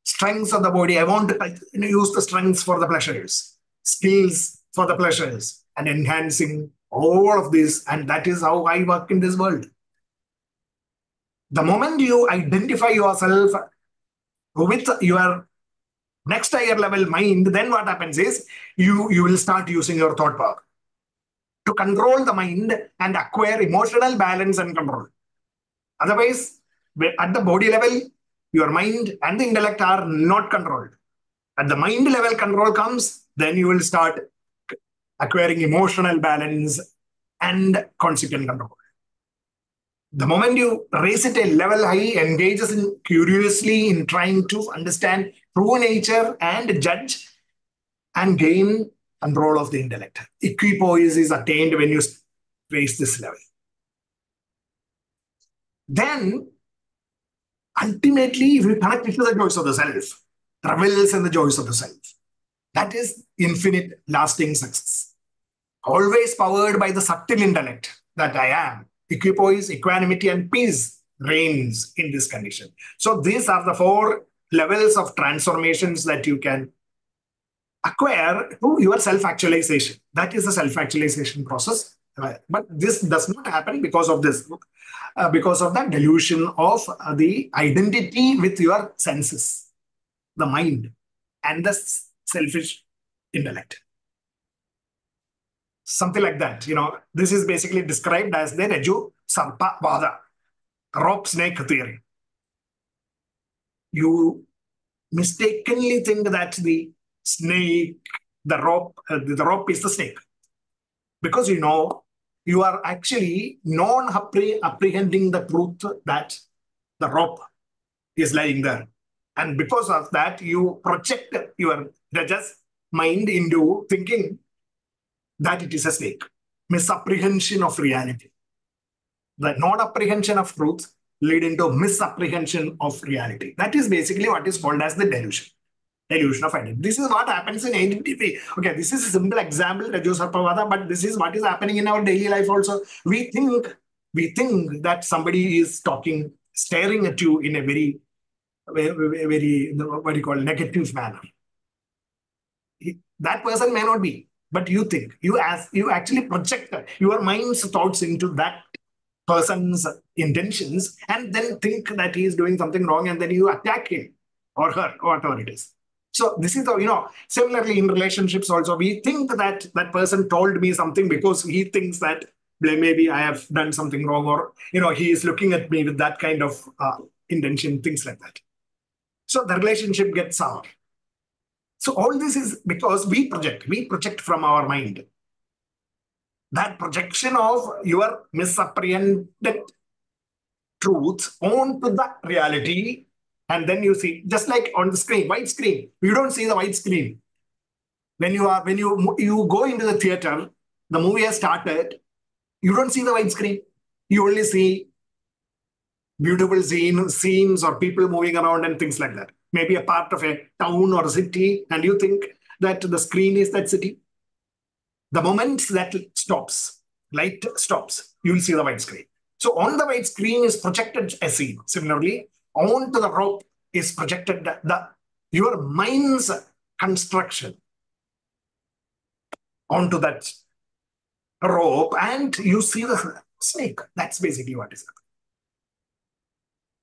Speaker 1: Strengths of the body, I want to use the strengths for the pleasures, skills for the pleasures, and enhancing all of this. And that is how I work in this world. The moment you identify yourself with your next higher level mind, then what happens is you will start using your thought power to control the mind and acquire emotional balance and control. Otherwise, at the body level, your mind and the intellect are not controlled. At the mind level control comes, then you will start acquiring emotional balance and consequent control. The moment you raise it a level high, engages curiously in trying to understand true nature and judge and gain control of the intellect. Equipoise is attained when you raise this level. Then, ultimately, if you connect it to the joys of the self, revels in the joys of the self, that is infinite lasting success. always powered by the subtle intellect that I am. Equipoise, equanimity, and peace reigns in this condition. So these are the 4 levels of transformations that you can acquire to your self-actualization. That is the self-actualization process. But this does not happen because of this, because of the delusion of the identity with your senses, the mind, and the selfish intellect. Something like that. This is basically described as the Raju Sarpa Vada, rope snake theory. You mistakenly think that the snake, the rope is the snake. Because you are actually non-apprehending the truth that the rope is lying there. And because of that, you project your Rajas mind into thinking that it is a snake. Misapprehension of reality. The non-apprehension of truth leading to misapprehension of reality. That is basically what is called as the delusion. Delusion of identity. This is what happens in identity. Okay, this is a simple example, Raju Sarpavada, but this is what is happening in our daily life also. We think that somebody is talking, staring at you in a very, what do you call, negative manner. That person may not be, but you think, you actually project your mind's thoughts into that person's intentions and then think that he is doing something wrong, and then you attack him or her or whatever it is. So this is similarly in relationships also, we think that that person told me something because he thinks that maybe I have done something wrong, or he is looking at me with that kind of intention, things like that. So the relationship gets sour. So all this is because we project from our mind. That projection of your misapprehended truth onto the reality, and then you see, just like on the screen, white screen, you don't see the white screen. When you go into the theater, the movie has started, you don't see the white screen. You only see beautiful scenes or people moving around and things like that. Maybe a part of a town or a city, and you think that the screen is that city. The moment that stops, light stops, you will see the white screen. So on the white screen is projected a scene. Similarly, onto the rope is projected your mind's construction onto that rope, and you see the snake. That's basically what is happening.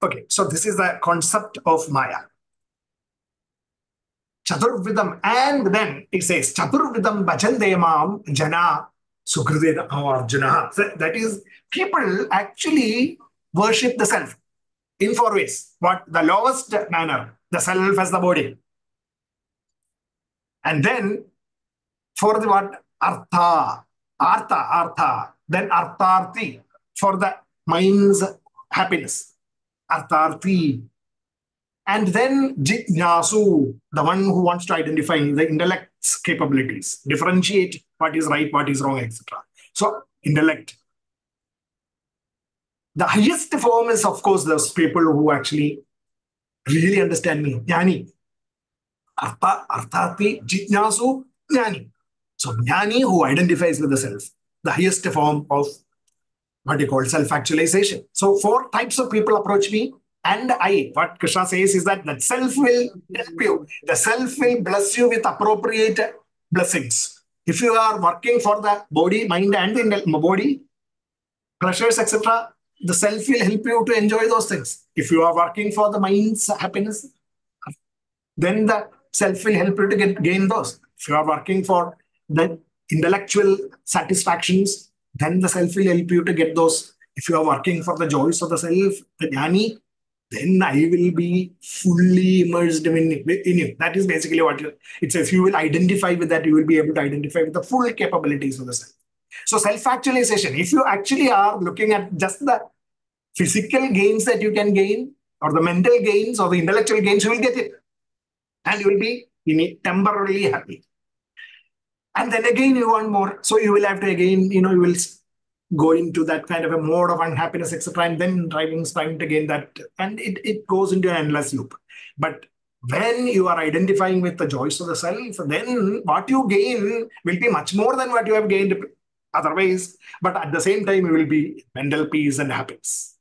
Speaker 1: Okay, so this is the concept of Maya. Chaturvidam, and then it says, Chaturvidam bhajante mam jana sukridena Arjuna. That is, people actually worship the self in 4 ways. What? The lowest manner, the self as the body. And then for the what? Artha. Then artharthi, for the mind's happiness. Artharthi. And then Jitnyasu, the one who wants to identify the intellect's capabilities, differentiate what is right, what is wrong, etc. So, intellect. The highest form is, of course, those people who actually really understand me. Jnani. Arthati, Jitnyasu, Jnani. So, Jnani who identifies with the self, the highest form of what you call self-actualization. So, 4 types of people approach me. And what Krishna says is that self will help you. The self will bless you with appropriate blessings. If you are working for the body, mind, and the body, pleasures, etc., the self will help you to enjoy those things. If you are working for the mind's happiness, then the self will help you to gain those. If you are working for the intellectual satisfactions, then the self will help you to get those. If you are working for the joys of the self, the jnani, then I will be fully immersed in you. That is basically what it says. You will identify with that. You will be able to identify with the full capabilities of the self. So self-actualization, if you actually are looking at just the physical gains that you can gain, or the mental gains or the intellectual gains, you will get it. And you will be temporarily happy. And then again, you want more. So you will have to again, you will go into that kind of a mode of unhappiness, etc. And then trying to gain that. And it goes into an endless loop. But When you are identifying with the joys of the self, then what you gain will be much more than what you have gained otherwise. But at the same time, you will be mental peace and happiness.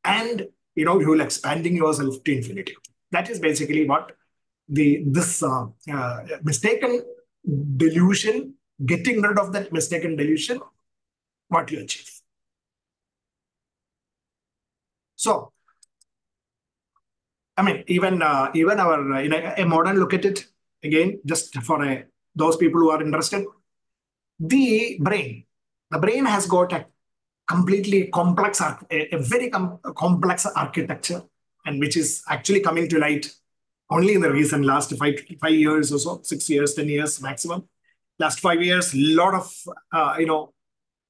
Speaker 1: And you will expanding yourself to infinity. That is basically what this mistaken delusion, getting rid of that mistaken delusion, what you achieve. So, I mean, even our in a modern look at it again, just for those people who are interested, the brain has got a completely complex, a very complex architecture, and which is actually coming to light only in the recent last 5 years or so, 6 years, 10 years maximum. Last 5 years, a lot of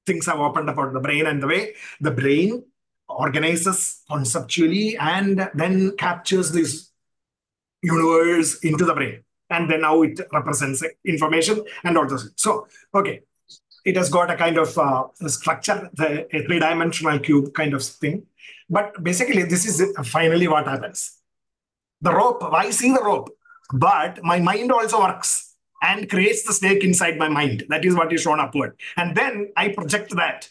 Speaker 1: things have opened about the brain and the way the brain organizes conceptually and then captures this universe into the brain. And then now it represents information and all those. So, okay, it has got a kind of structure, a three-dimensional cube kind of thing. But basically, this is finally what happens. The rope, I see the rope, but my mind also works and creates the snake inside my mind. That is what is shown upward. And then I project that.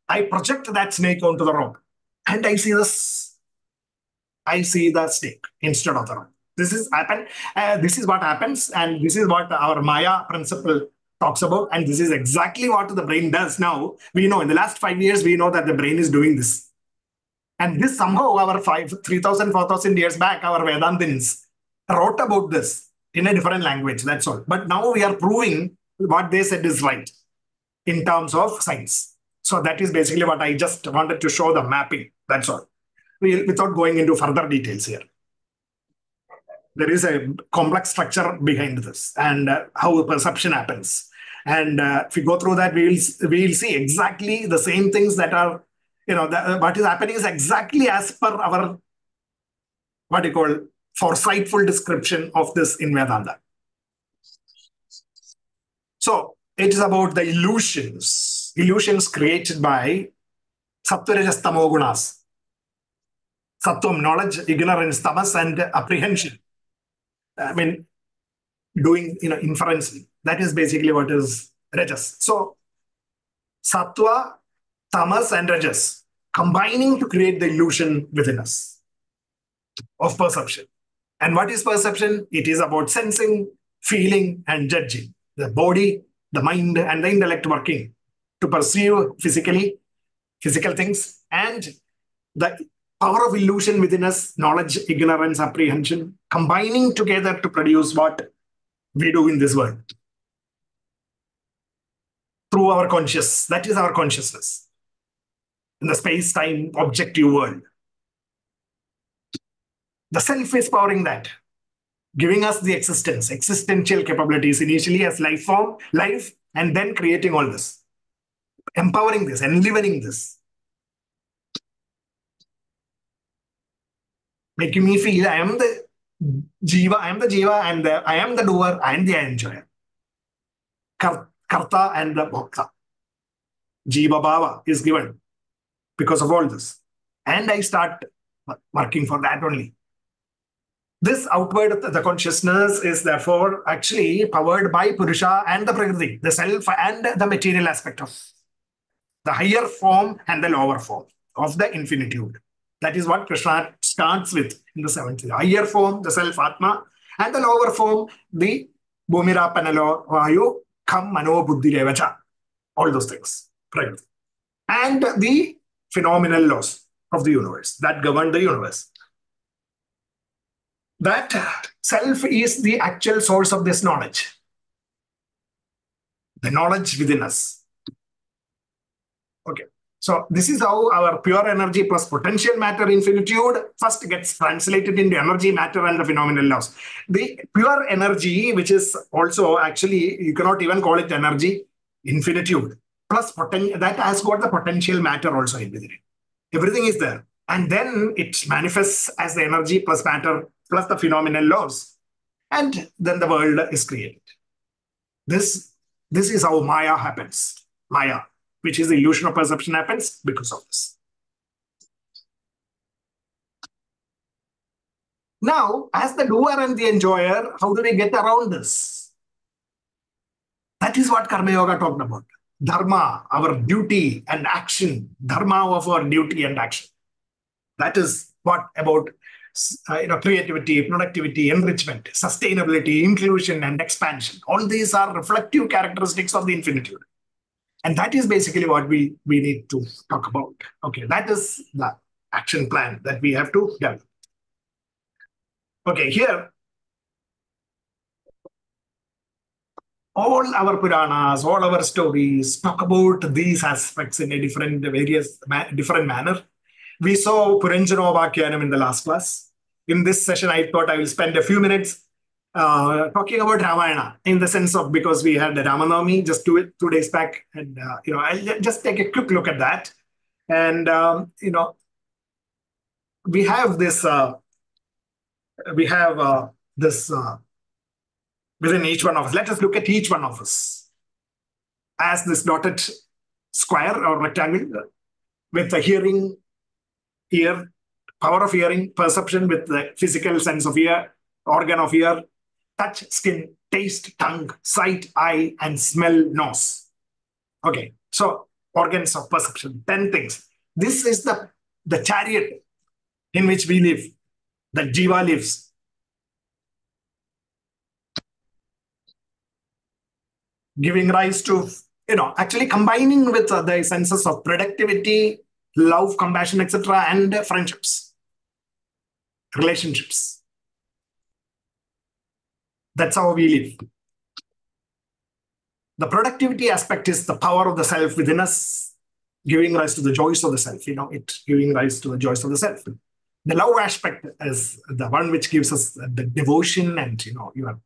Speaker 1: I project that snake onto the rope. And I see the snake instead of the rope. This is what happens, and this is what our Maya principle talks about, and this is exactly what the brain does now. We know in the last 5 years, we know that the brain is doing this. And this somehow, 3,000, 4,000 years back, our Vedantins wrote about this in a different language, that's all. But now we are proving what they said is right in terms of science. So that is basically what I just wanted to show, the mapping, that's all. Without going into further details here. There is a complex structure behind this and how perception happens. And if we go through that, we'll see exactly the same things that are, what is happening is exactly as per our, what you call, foresightful description of this in Vedanta. So it is about the illusions created by Sattva, Rajas, Tamo gunas. Sattvam, knowledge, ignorance, tamas, and apprehension. I mean, doing inference. That is basically what is Rajas. So, Sattva, Tamas, and Rajas combining to create the illusion within us of perception. And what is perception? It is about sensing, feeling, and judging. The body, the mind, and the intellect working to perceive physical things, and the power of illusion within us, knowledge, ignorance, apprehension, combining together to produce what we do in this world. Through our conscious, that is our consciousness. In the space-time objective world. The self is powering that, giving us the existential capabilities initially as life form, life, and then creating all this. Empowering this, enlivening this. Making me feel I am the Jiva, and I am the doer, I am the enjoyer. Karta and the Bhokta. Jiva Bhava is given because of all this. And I start working for that only. This outward, the consciousness is therefore actually powered by Purusha and the Prakriti, the self and the material aspect of the higher form and the lower form of the infinitude. That is what Krishna starts with in the 7th. The higher form, the self Atma, and the lower form, the Bhumira Panalo Vayu, Kam Mano Buddhi Devacha. All those things. Prakriti. And the phenomenal laws of the universe that govern the universe. That self is the actual source of this knowledge. The knowledge within us. Okay. So this is how our pure energy plus potential matter infinitude first gets translated into energy, matter, and the phenomenal laws. The pure energy, which is also actually, you cannot even call it energy, infinitude, plus that has got the potential matter also in within it. Everything is there. And then it manifests as the energy plus matter plus the phenomenal laws. And then the world is created. This is how Maya happens. Maya, which is the illusion of perception, happens because of this. Now, as the doer and the enjoyer, how do we get around this? That is what Karma Yoga talked about. Dharma, our duty and action. Dharma of our duty and action. That is what about creativity, productivity, enrichment, sustainability, inclusion, and expansion. All these are reflective characteristics of the infinitude. And that is basically what we need to talk about. Okay, that is the action plan that we have to develop. Okay, here, all our Puranas, all our stories talk about these aspects in a different manner. We saw Puranjanovakyanam in the last class. In this session, I thought I will spend a few minutes talking about Ramayana in the sense of, because we had the Ramanavami just 2 days back, and I'll just take a quick look at that. And we have this within each one of us. Let us look at each one of us as this dotted square or rectangle with the hearing, ear, power of hearing, perception with the physical sense of ear, organ of ear, touch, skin, taste, tongue, sight, eye, and smell, nose. Okay, so organs of perception, 10 things. This is the chariot in which we live, that Jiva lives. Giving rise to, actually combining with the senses of productivity, love, compassion, etc., and friendships, relationships. That's how we live. The productivity aspect is the power of the self within us, giving rise to the joys of the self, giving rise to the joys of the self. The love aspect is the one which gives us the devotion and, your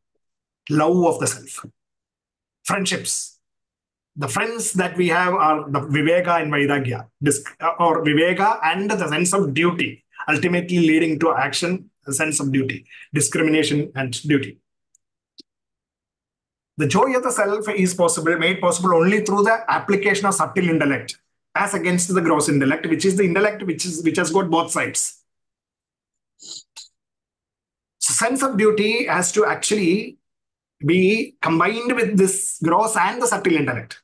Speaker 1: love of the self. Friendships. The friends that we have are the Viveka and Vairagya, or Viveka and the sense of duty, ultimately leading to action, a sense of duty, discrimination and duty. The joy of the self is made possible only through the application of subtle intellect, as against the gross intellect, which is the intellect which has got both sides. So sense of duty has to actually be combined with this gross and the subtle intellect.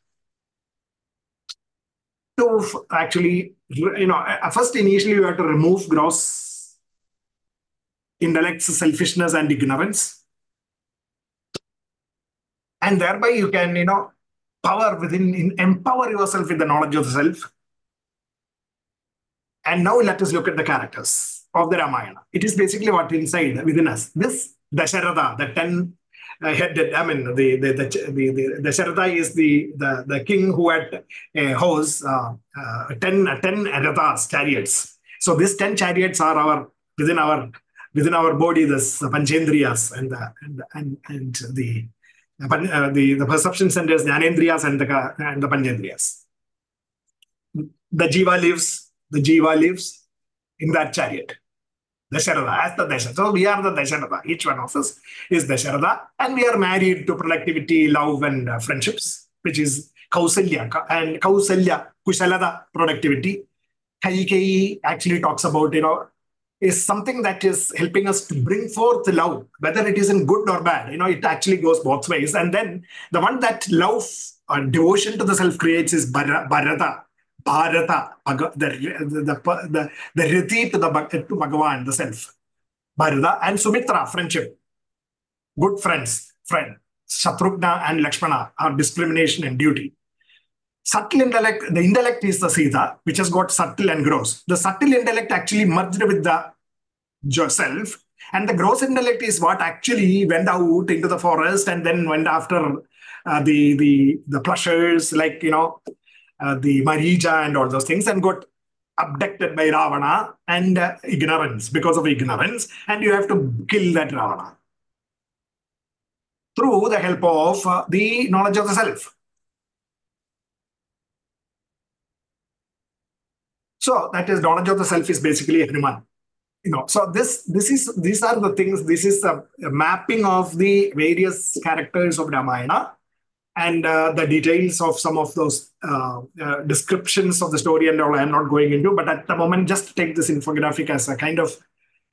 Speaker 1: To actually, first initially you have to remove gross intellect's selfishness and ignorance. And thereby you can, empower yourself with the knowledge of the self. And now let us look at the characters of the Ramayana. It is basically what inside within us. This Dasharatha, the 10 headed, the Dasharatha is the king who had a horse, 10 rathas, chariots. So these 10 chariots are within our body, this Panchendriyas and the perception centers, the Jnanendriyas and the Panchendriyas. The Jiva lives in that chariot. Dasharatha, as the Dasharatha. So we are the Dasharatha. Each one of us is Dasharatha. And we are married to productivity, love, and friendships, which is Kausalya. And Kausalya, Kushalada, productivity. Kaikeyi actually talks about, is something that is helping us to bring forth love, whether it is in good or bad. It actually goes both ways. And then the one that love or devotion to the self creates is Bharata. The riti to Bhagavan, the self. Bharata and Sumitra, friendship. Good friends, friend. Shatrugna and Lakshmana are discrimination and duty. Subtle intellect, the intellect is the Sita, which has got subtle and gross. The subtle intellect actually merged with the self, and the gross intellect is what actually went out into the forest and then went after the pleasures, like, the Marija and all those things, and got abducted by Ravana and ignorance, because of ignorance, and you have to kill that Ravana through the help of the knowledge of the self. So that is knowledge of the self is basically Hanuman. So these are the things. This is the mapping of the various characters of Ramayana, and the details of some of those descriptions of the story and all I am not going into. But at the moment, just take this infographic as a kind of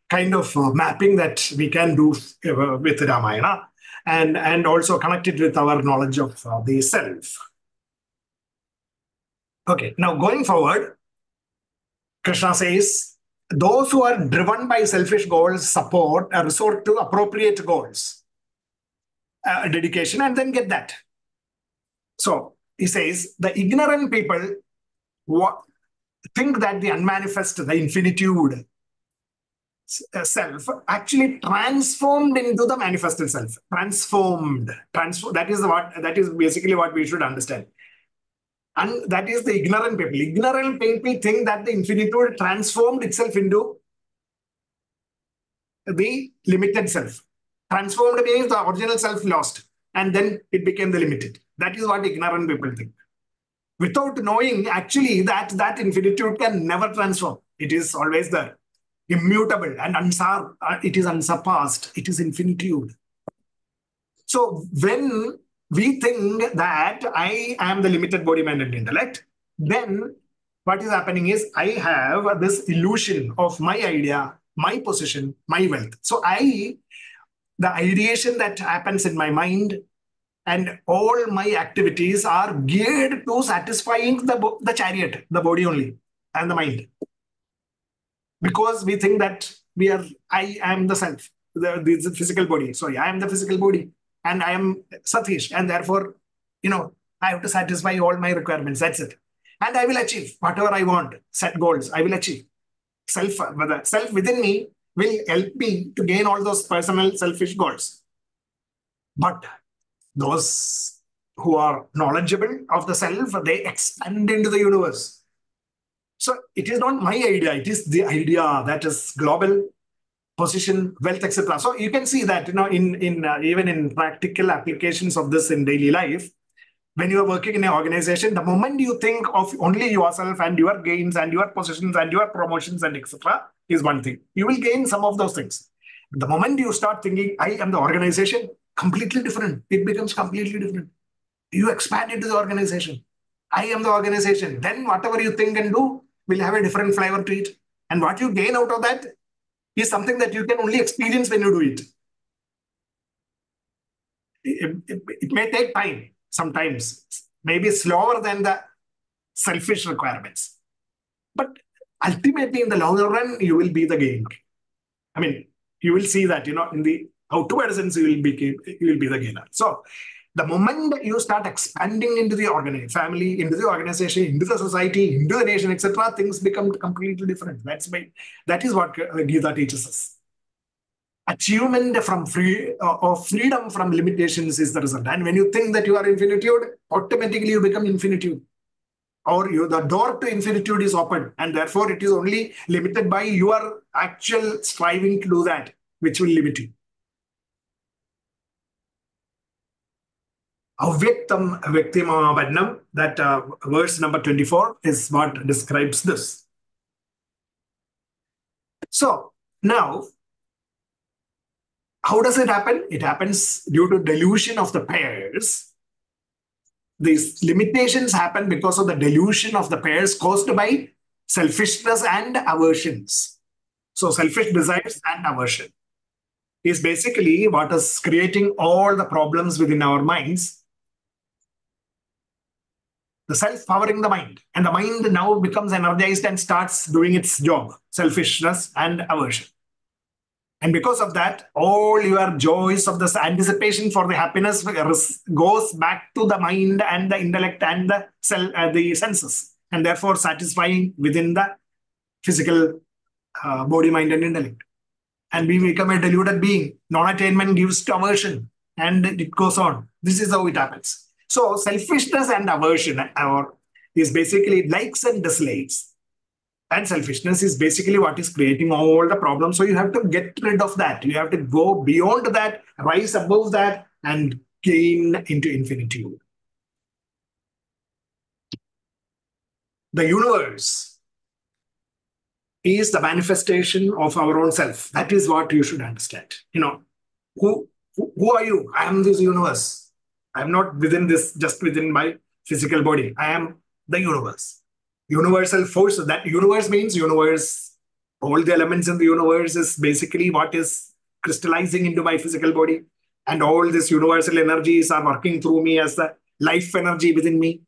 Speaker 1: kind of mapping that we can do with Ramayana, and also connect it with our knowledge of the self. Okay, now going forward, Krishna says, those who are driven by selfish goals support a resort to appropriate goals, dedication, and then get that. So he says, the ignorant people think that the unmanifest, the infinitude self actually transformed into the manifested self. Transformed. That is basically what we should understand. And that is the ignorant people. Ignorant people think that the infinitude transformed itself into the limited self. Transformed means the original self lost, and then it became the limited. That is what ignorant people think. Without knowing actually that infinitude can never transform. It is always there, immutable and it is unsurpassed. It is infinitude. So when we think that I am the limited body, mind, and intellect, then what is happening is I have this illusion of my idea, my position, my wealth. So the ideation that happens in my mind and all my activities are geared to satisfying the chariot, the body only, and the mind. Because we think that I am the self, the physical body. Sorry, I am the physical body. And I am Satish, and therefore, I have to satisfy all my requirements. That's it. And I will achieve whatever I want, set goals, I will achieve. Self within me will help me to gain all those personal selfish goals. But those who are knowledgeable of the self, they expand into the universe. So it is not my idea, it is the idea that is global, position, wealth, etc. So you can see that even in practical applications of this in daily life, when you are working in an organization, the moment you think of only yourself and your gains and your positions and your promotions and etc. is one thing. You will gain some of those things. The moment you start thinking, I am the organization, completely different. It becomes completely different. You expand into the organization. I am the organization. Then whatever you think and do will have a different flavor to it. And what you gain out of that is something that you can only experience when you do it. It may take time, sometimes, maybe slower than the selfish requirements. But ultimately, in the longer run, you will be the gainer. I mean, you will see that, in the outward sense, you will be the gainer. So the moment you start expanding into the family, into the organization, into the society, into the nation, etc., things become completely different. That is what Gita teaches us. Achievement of freedom from limitations is the result. And when you think that you are infinitude, automatically you become infinitude. Or the door to infinitude is open, and therefore it is only limited by your actual striving to do that, which will limit you. Avyaktam Vyaktimavadnam, that verse number 24 is what describes this. So now, how does it happen? It happens due to delusion of the pairs. These limitations happen because of the delusion of the pairs caused by selfishness and aversions. So selfish desires and aversion is basically what is creating all the problems within our minds. The self powering the mind, and the mind now becomes energized and starts doing its job, selfishness and aversion. And because of that, all your joys of this anticipation for the happiness goes back to the mind and the intellect and the senses, and therefore satisfying within the physical body, mind, and intellect. And we become a deluded being. Non-attainment gives to aversion, and it goes on. This is how it happens. So selfishness and aversion is basically likes and dislikes. And selfishness is basically what is creating all the problems. So you have to get rid of that. You have to go beyond that, rise above that, and gain into infinitude. The universe is the manifestation of our own self. That is what you should understand. Who are you? I am this universe. I am not just within my physical body. I am the universe. Universal force. That universe means universe All the elements in the universe is basically what is crystallizing into my physical body. And all these universal energies are working through me as the life energy within me,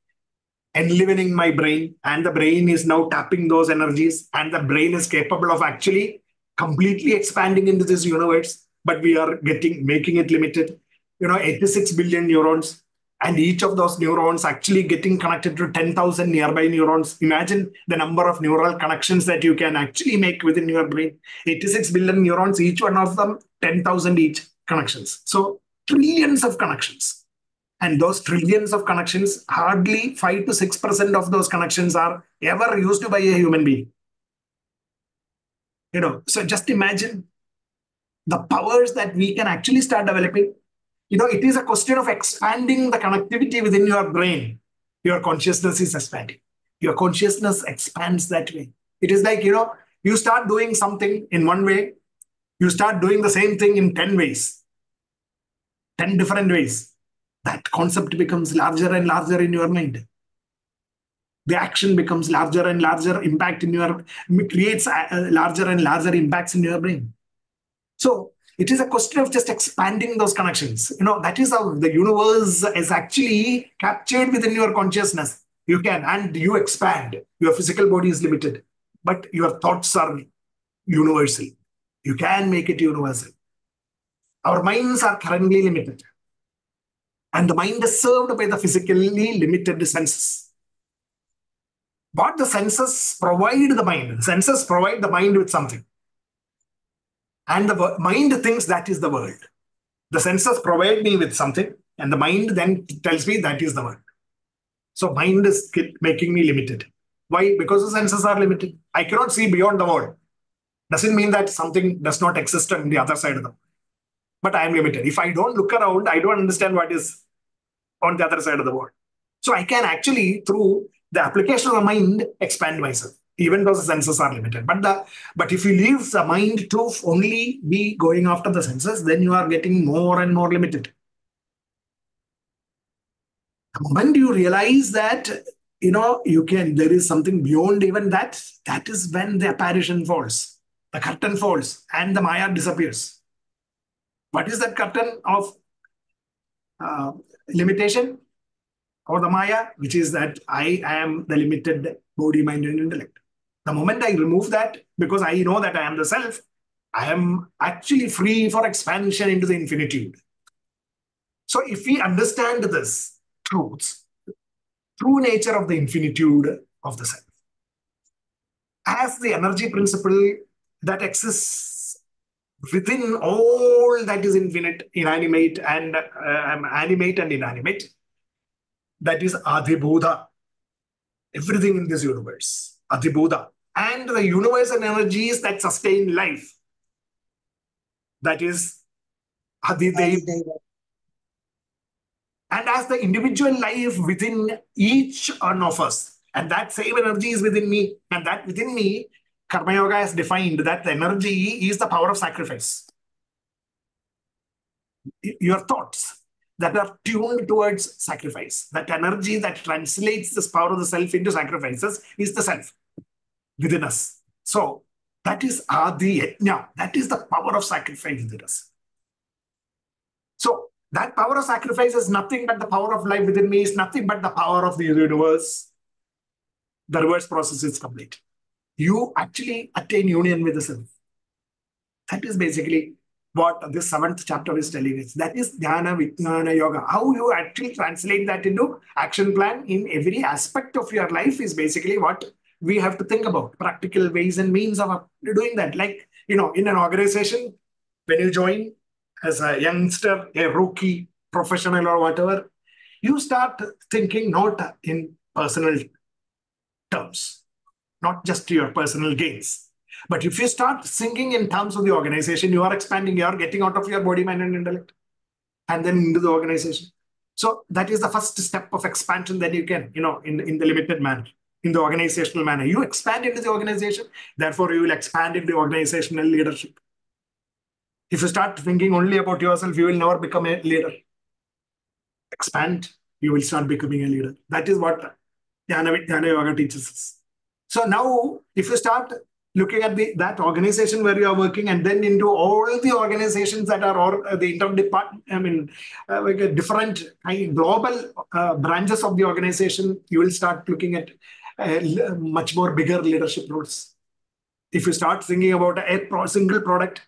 Speaker 1: enlivening my brain. And the brain is now tapping those energies. And the brain is capable of actually completely expanding into this universe. But we are making it limited. 86 billion neurons. And each of those neurons actually getting connected to 10,000 nearby neurons. Imagine the number of neural connections that you can actually make within your brain. 86 billion neurons, each one of them 10,000 each connections. So trillions of connections. And those trillions of connections, hardly 5 to 6% of those connections are ever used by a human being. So just imagine the powers that we can actually start developing. It is a question of expanding the connectivity within your brain. Your consciousness is expanding. Your consciousness expands that way. It is like, you start doing something in one way, you start doing the same thing in 10 ways, 10 different ways. That concept becomes larger and larger in your mind. The action becomes larger and larger impact creates larger and larger impacts in your brain. So it is a question of just expanding those connections. That is how the universe is actually captured within your consciousness. And you expand. Your physical body is limited, but your thoughts are universal. You can make it universal. Our minds are currently limited. And the mind is served by the physically limited senses. What the senses provide the mind. Senses provide the mind with something. And the mind thinks that is the world. The senses provide me with something, and the mind then tells me that is the world. So mind is making me limited. Why? Because the senses are limited. I cannot see beyond the world. Doesn't mean that something does not exist on the other side of the world. But I am limited. If I don't look around, I don't understand what is on the other side of the world. So I can actually, through the application of the mind, expand myself, even though the senses are limited. But if you leave the mind to only be going after the senses, then you are getting more and more limited. The moment you realize that, there is something beyond even that, that is when the apparition falls, the curtain falls, and the Maya disappears. What is that curtain of limitation or the Maya? Which is that I am the limited body, mind, and intellect. The moment I remove that, because I know that I am the self, I am actually free for expansion into the infinitude. So if we understand this truths, true nature of the infinitude of the self, as the energy principle that exists within all that is infinite, inanimate, and animate and inanimate, that is Adhibhuta. Everything in this universe, Adhibhuta. And the universal energies that sustain life, that is Adhideva. And as the individual life within each one of us, and that same energy is within me, and that within me, Karma Yoga has defined that the energy is the power of sacrifice. Your thoughts that are tuned towards sacrifice, that energy that translates this power of the self into sacrifices is the self within us. So that is Adi Yajna. That is the power of sacrifice within us. So that power of sacrifice is nothing but the power of life within me, is nothing but the power of the universe. The reverse process is complete. You actually attain union with the self. That is basically what this 7th chapter is telling us. That is Dhyana Vijnana Yoga. How you actually translate that into action plan in every aspect of your life is basically what we have to think about. Practical ways and means of doing that. Like, in an organization, when you join as a youngster, a rookie, professional or whatever, you start thinking not in personal terms, not just your personal gains. But if you start thinking in terms of the organization, you are expanding, you are getting out of your body, mind, and intellect, and then into the organization. So that is the first step of expansion that you can, in the limited manner, in the organizational manner. You expand into the organization, therefore you will expand into organizational leadership. If you start thinking only about yourself, you will never become a leader. Expand, you will start becoming a leader. That is what Dhyana Yoga teaches us. So now, if you start looking at that organization where you are working, and then into all the organizations that are the interdepartment, like a different global branches of the organization, you will start looking at much more bigger leadership roles. If you start thinking about a single product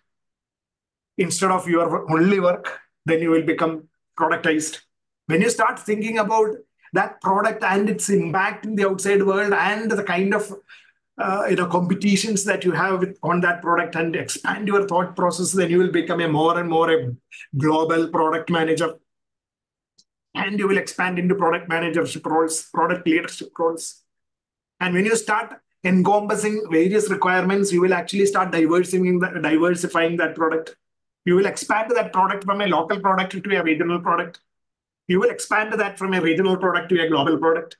Speaker 1: instead of your only work, then you will become productized. When you start thinking about that product and its impact in the outside world and the kind of competitions that you have on that product, and expand your thought process, then you will become more and more a global product manager. And you will expand into product managership roles, product leadership roles. And when you start encompassing various requirements, you will actually start diversifying that product. You will expand that product from a local product to a regional product. You will expand that from a regional product to a global product.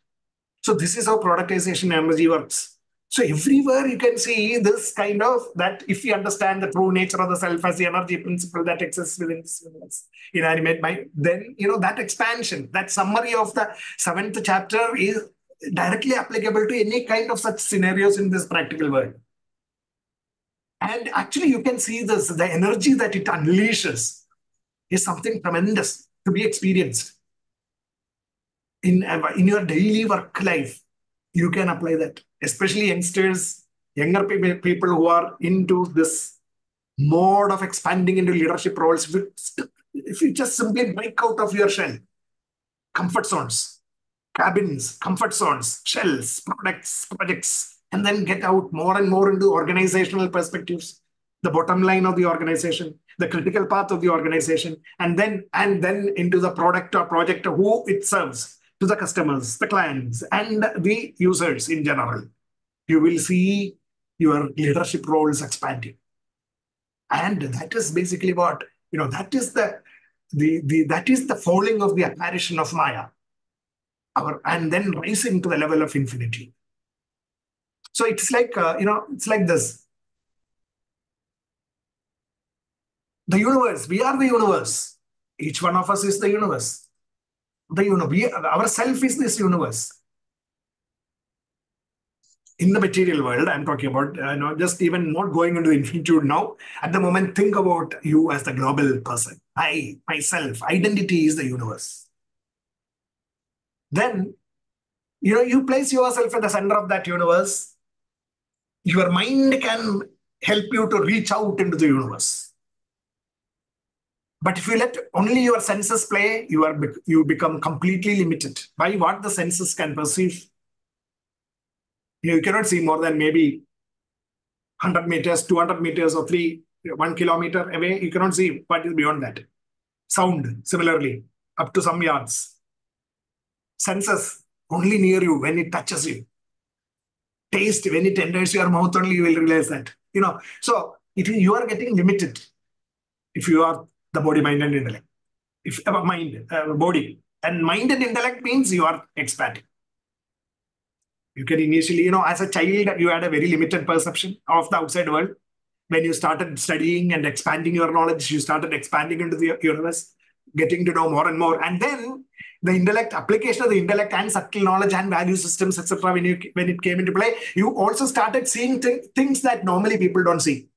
Speaker 1: So this is how productization energy works. So everywhere you can see this kind of, that if we understand the true nature of the self as the energy principle that exists within this universe, inanimate mind, then that expansion, that summary of the 7th chapter is directly applicable to any kind of such scenarios in this practical world. And actually you can see this, the energy that it unleashes is something tremendous to be experienced. In your daily work life, you can apply that. Especially youngsters, younger people who are into this mode of expanding into leadership roles. If you just simply break out of your shell, comfort zones, cabins, comfort zones, shells, products, projects, and then get out more and more into organizational perspectives, the bottom line of the organization, the critical path of the organization, and then into the product or project who it serves, to the customers, the clients, and the users in general. You will see your leadership roles expanding. And that is basically what, that is the falling of the apparition of Maya, and then rising to the level of infinity. So it's like, it's like this. The universe, we are the universe. Each one of us is the universe. Our self is this universe. In the material world, I'm talking about, just even not going into the infinitude now. At the moment, think about you as the global person. I, myself, identity is the universe. Then, you place yourself at the center of that universe. Your mind can help you to reach out into the universe. But if you let only your senses play, you become completely limited by what the senses can perceive. You cannot see more than maybe 100 meters, 200 meters, or 1 kilometer away. You cannot see what is beyond that. Sound, similarly, up to some yards. Senses, only near you when it touches you. Taste, when it enters your mouth, only you will realize that. So you are getting limited if you are the body, mind, and intellect. If body and mind and intellect means you are expanding. You can initially, as a child, you had a very limited perception of the outside world. When you started studying and expanding your knowledge, you started expanding into the universe, getting to know more and more. And then the intellect, application of the intellect and subtle knowledge and value systems, etc., when it came into play, you also started seeing things that normally people don't see.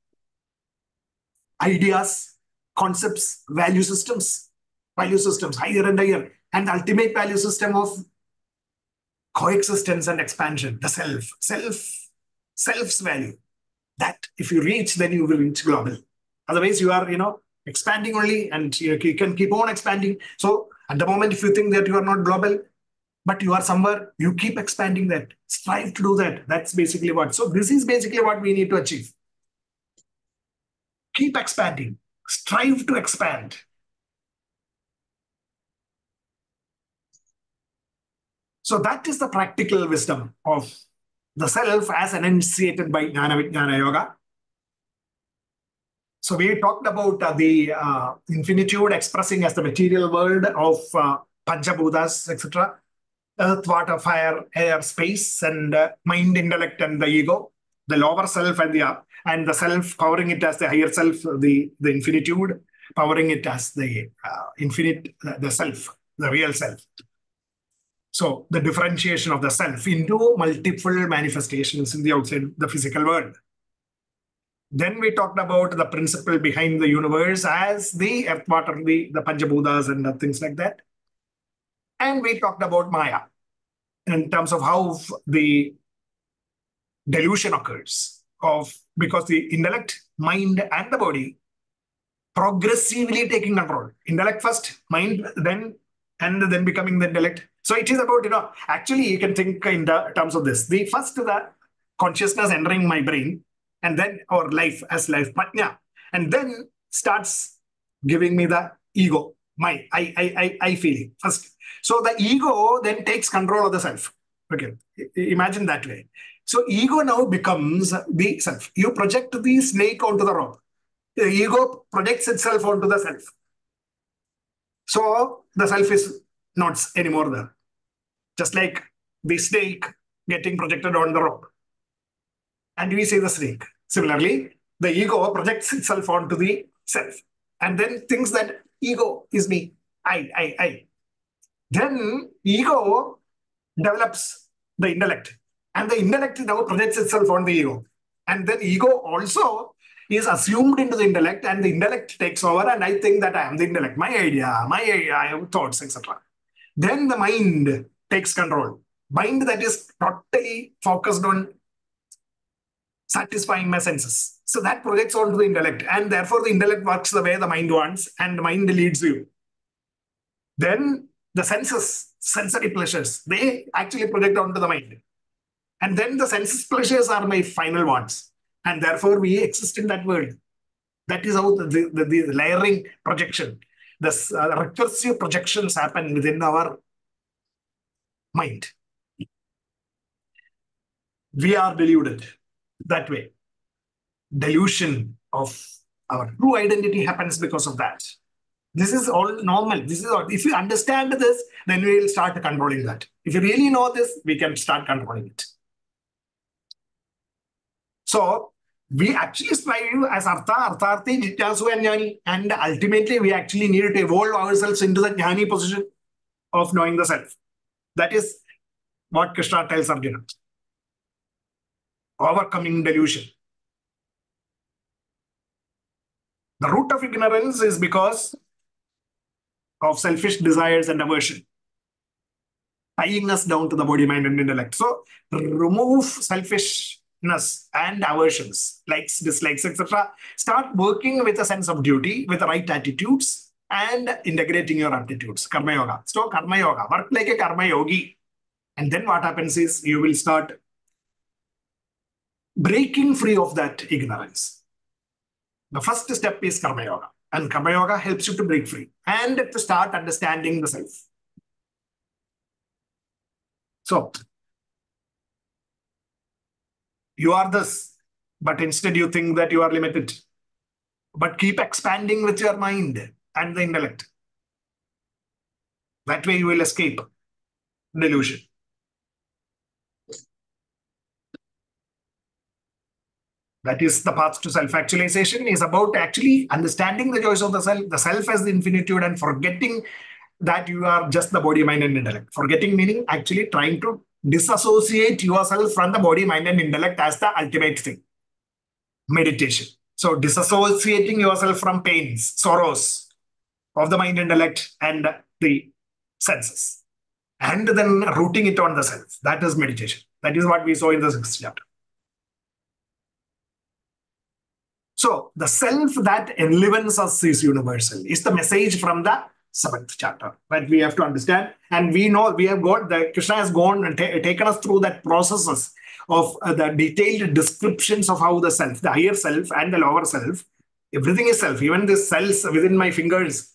Speaker 1: Ideas, concepts, value systems, higher and higher. And the ultimate value system of coexistence and expansion, the self's value. That if you reach, then you will reach global. Otherwise, you are, expanding only, and you can keep on expanding. So at the moment, if you think that you are not global, but you are somewhere, you keep expanding that. Strive to do that. That's basically what. So this is basically what we need to achieve. Keep expanding. Strive to expand. So that is the practical wisdom of the self as enunciated by Jnana Vijnana Yoga. So we talked about the infinitude expressing as the material world of Panchabhutas, etc. Earth, water, fire, air, space, and mind, intellect, and the ego. The lower self and the self powering it as the higher self, the infinitude, powering it as the infinite, the self, the real self. So the differentiation of the self into multiple manifestations in the outside, the physical world. Then we talked about the principle behind the universe as the earth, water, the Panchabhutas and things like that. And we talked about Maya in terms of how the delusion occurs because the intellect, mind, and the body progressively taking control. Intellect first, mind then, and then becoming the intellect. So it is about, actually you can think in the terms of this. The first, the consciousness entering my brain, and then our life as life, pratnya, and then starts giving me the ego, my I feeling first. So the ego then takes control of the self. Okay, imagine that way. So ego now becomes the self. You project the snake onto the rope. The ego projects itself onto the self. So the self is not anymore there. Just like the snake getting projected on the rope. And we see the snake. Similarly, the ego projects itself onto the self. And then thinks that ego is me. I. Then ego develops the intellect. And the intellect now projects itself on the ego. And then ego also is assumed into the intellect, and the intellect takes over, and I think that I am the intellect, my idea, I have thoughts, etc. Then the mind takes control. Mind that is totally focused on satisfying my senses. So that projects onto the intellect, and therefore the intellect works the way the mind wants, and the mind leads you. Then the senses, sensory pleasures, they actually project onto the mind. And then the senses pleasures are my final wants. And therefore we exist in that world. That is how the layering projection, the recursive projections happen within our mind. We are deluded that way. Delusion of our true identity happens because of that. This is all normal. This is all. If you understand this, then we will start controlling that. If you really know this, we can start controlling it. So we actually strive as Artha, Artharthi, Jityasu, and Jnani. And ultimately, we actually need to evolve ourselves into the Jnani position of knowing the self. That is what Krishna tells Arjuna. Overcoming delusion. The root of ignorance is because of selfish desires and aversion, tying us down to the body, mind, and intellect. So remove selfishness and aversions, likes, dislikes, etc. Start working with a sense of duty, with the right attitudes, and integrating your aptitudes. Karma yoga. So karma yoga. Work like a karma yogi. And then what happens is you will start breaking free of that ignorance. The first step is karma yoga. And karma yoga helps you to break free and to start understanding the self. So, you are this, but instead you think that you are limited. But keep expanding with your mind and the intellect. That way you will escape delusion. That is the path to self-actualization, is about actually understanding the joys of the self as the infinitude, and forgetting that you are just the body, mind, and intellect. Forgetting meaning actually trying to disassociate yourself from the body, mind, and intellect as the ultimate thing. Meditation. So disassociating yourself from pains, sorrows of the mind, intellect, and the senses. And then rooting it on the self. That is meditation. That is what we saw in the 6th chapter. So the self that enlivens us is universal, is the message from the 7th chapter that we have to understand. And we know we have got that Krishna has gone and taken us through that processes of the detailed descriptions of how the self, the higher self and the lower self, everything is self. Even the cells within my fingers,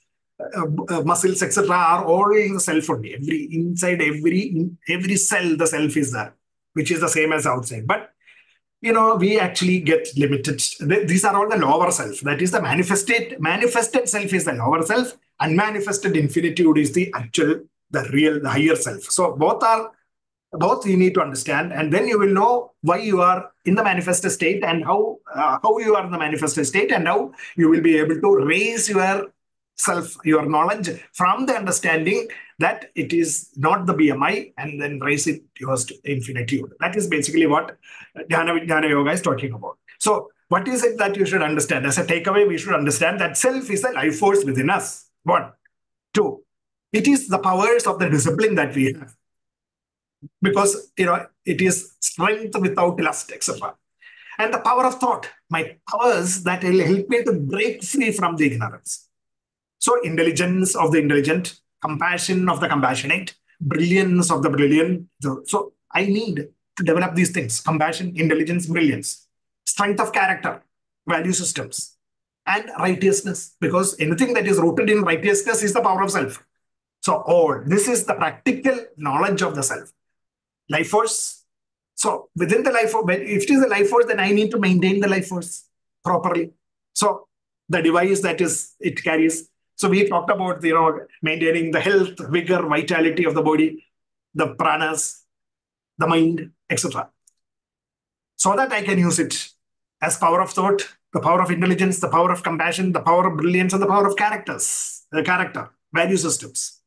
Speaker 1: muscles, etc., are all in the self only. Inside every cell, the self is there, which is the same as outside. But we actually get limited. These are all the lower self. That is the manifested self is the lower self. Unmanifested infinitude is the actual, the real, the higher self. So both you need to understand, and then you will know why you are in the manifested state, and how you are in the manifested state, and how you will be able to raise your self, your knowledge from the understanding that it is not the BMI, and then raise it towards infinitude. That is basically what Dhyana Yoga is talking about. So What is it that you should understand? As a takeaway, we should understand that self is a life force within us. One. Two, it is the powers of the discipline that we have. Because, it is strength without lust, etc. And the power of thought, my powers that will help me to break free from the ignorance. So intelligence of the intelligent, compassion of the compassionate, brilliance of the brilliant. So I need to develop these things: compassion, intelligence, brilliance, strength of character, value systems, and righteousness. Because anything that is rooted in righteousness is the power of self. So all this is the practical knowledge of the self. Life force. So within the life force, if it is a life force, then I need to maintain the life force properly. So the device that it carries. So we talked about maintaining the health, vigor, vitality of the body, the pranas, the mind, etc. So that I can use it as power of thought, the power of intelligence, the power of compassion, the power of brilliance, and the power of character, value systems,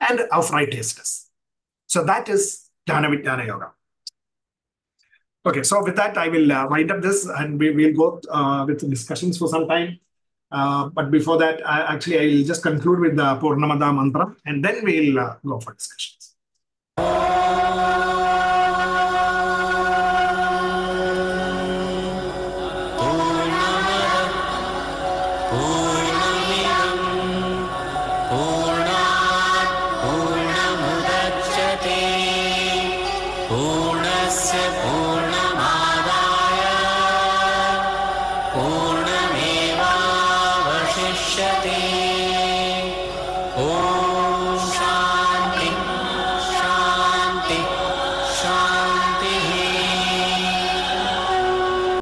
Speaker 1: and of righteousness. So that is Jnana Vijnana Yoga. Okay, so with that, I will wind up this, and we will go with discussions for some time. But before that, I will just conclude with the Purnamada mantra, and then we'll go for discussions.
Speaker 4: Om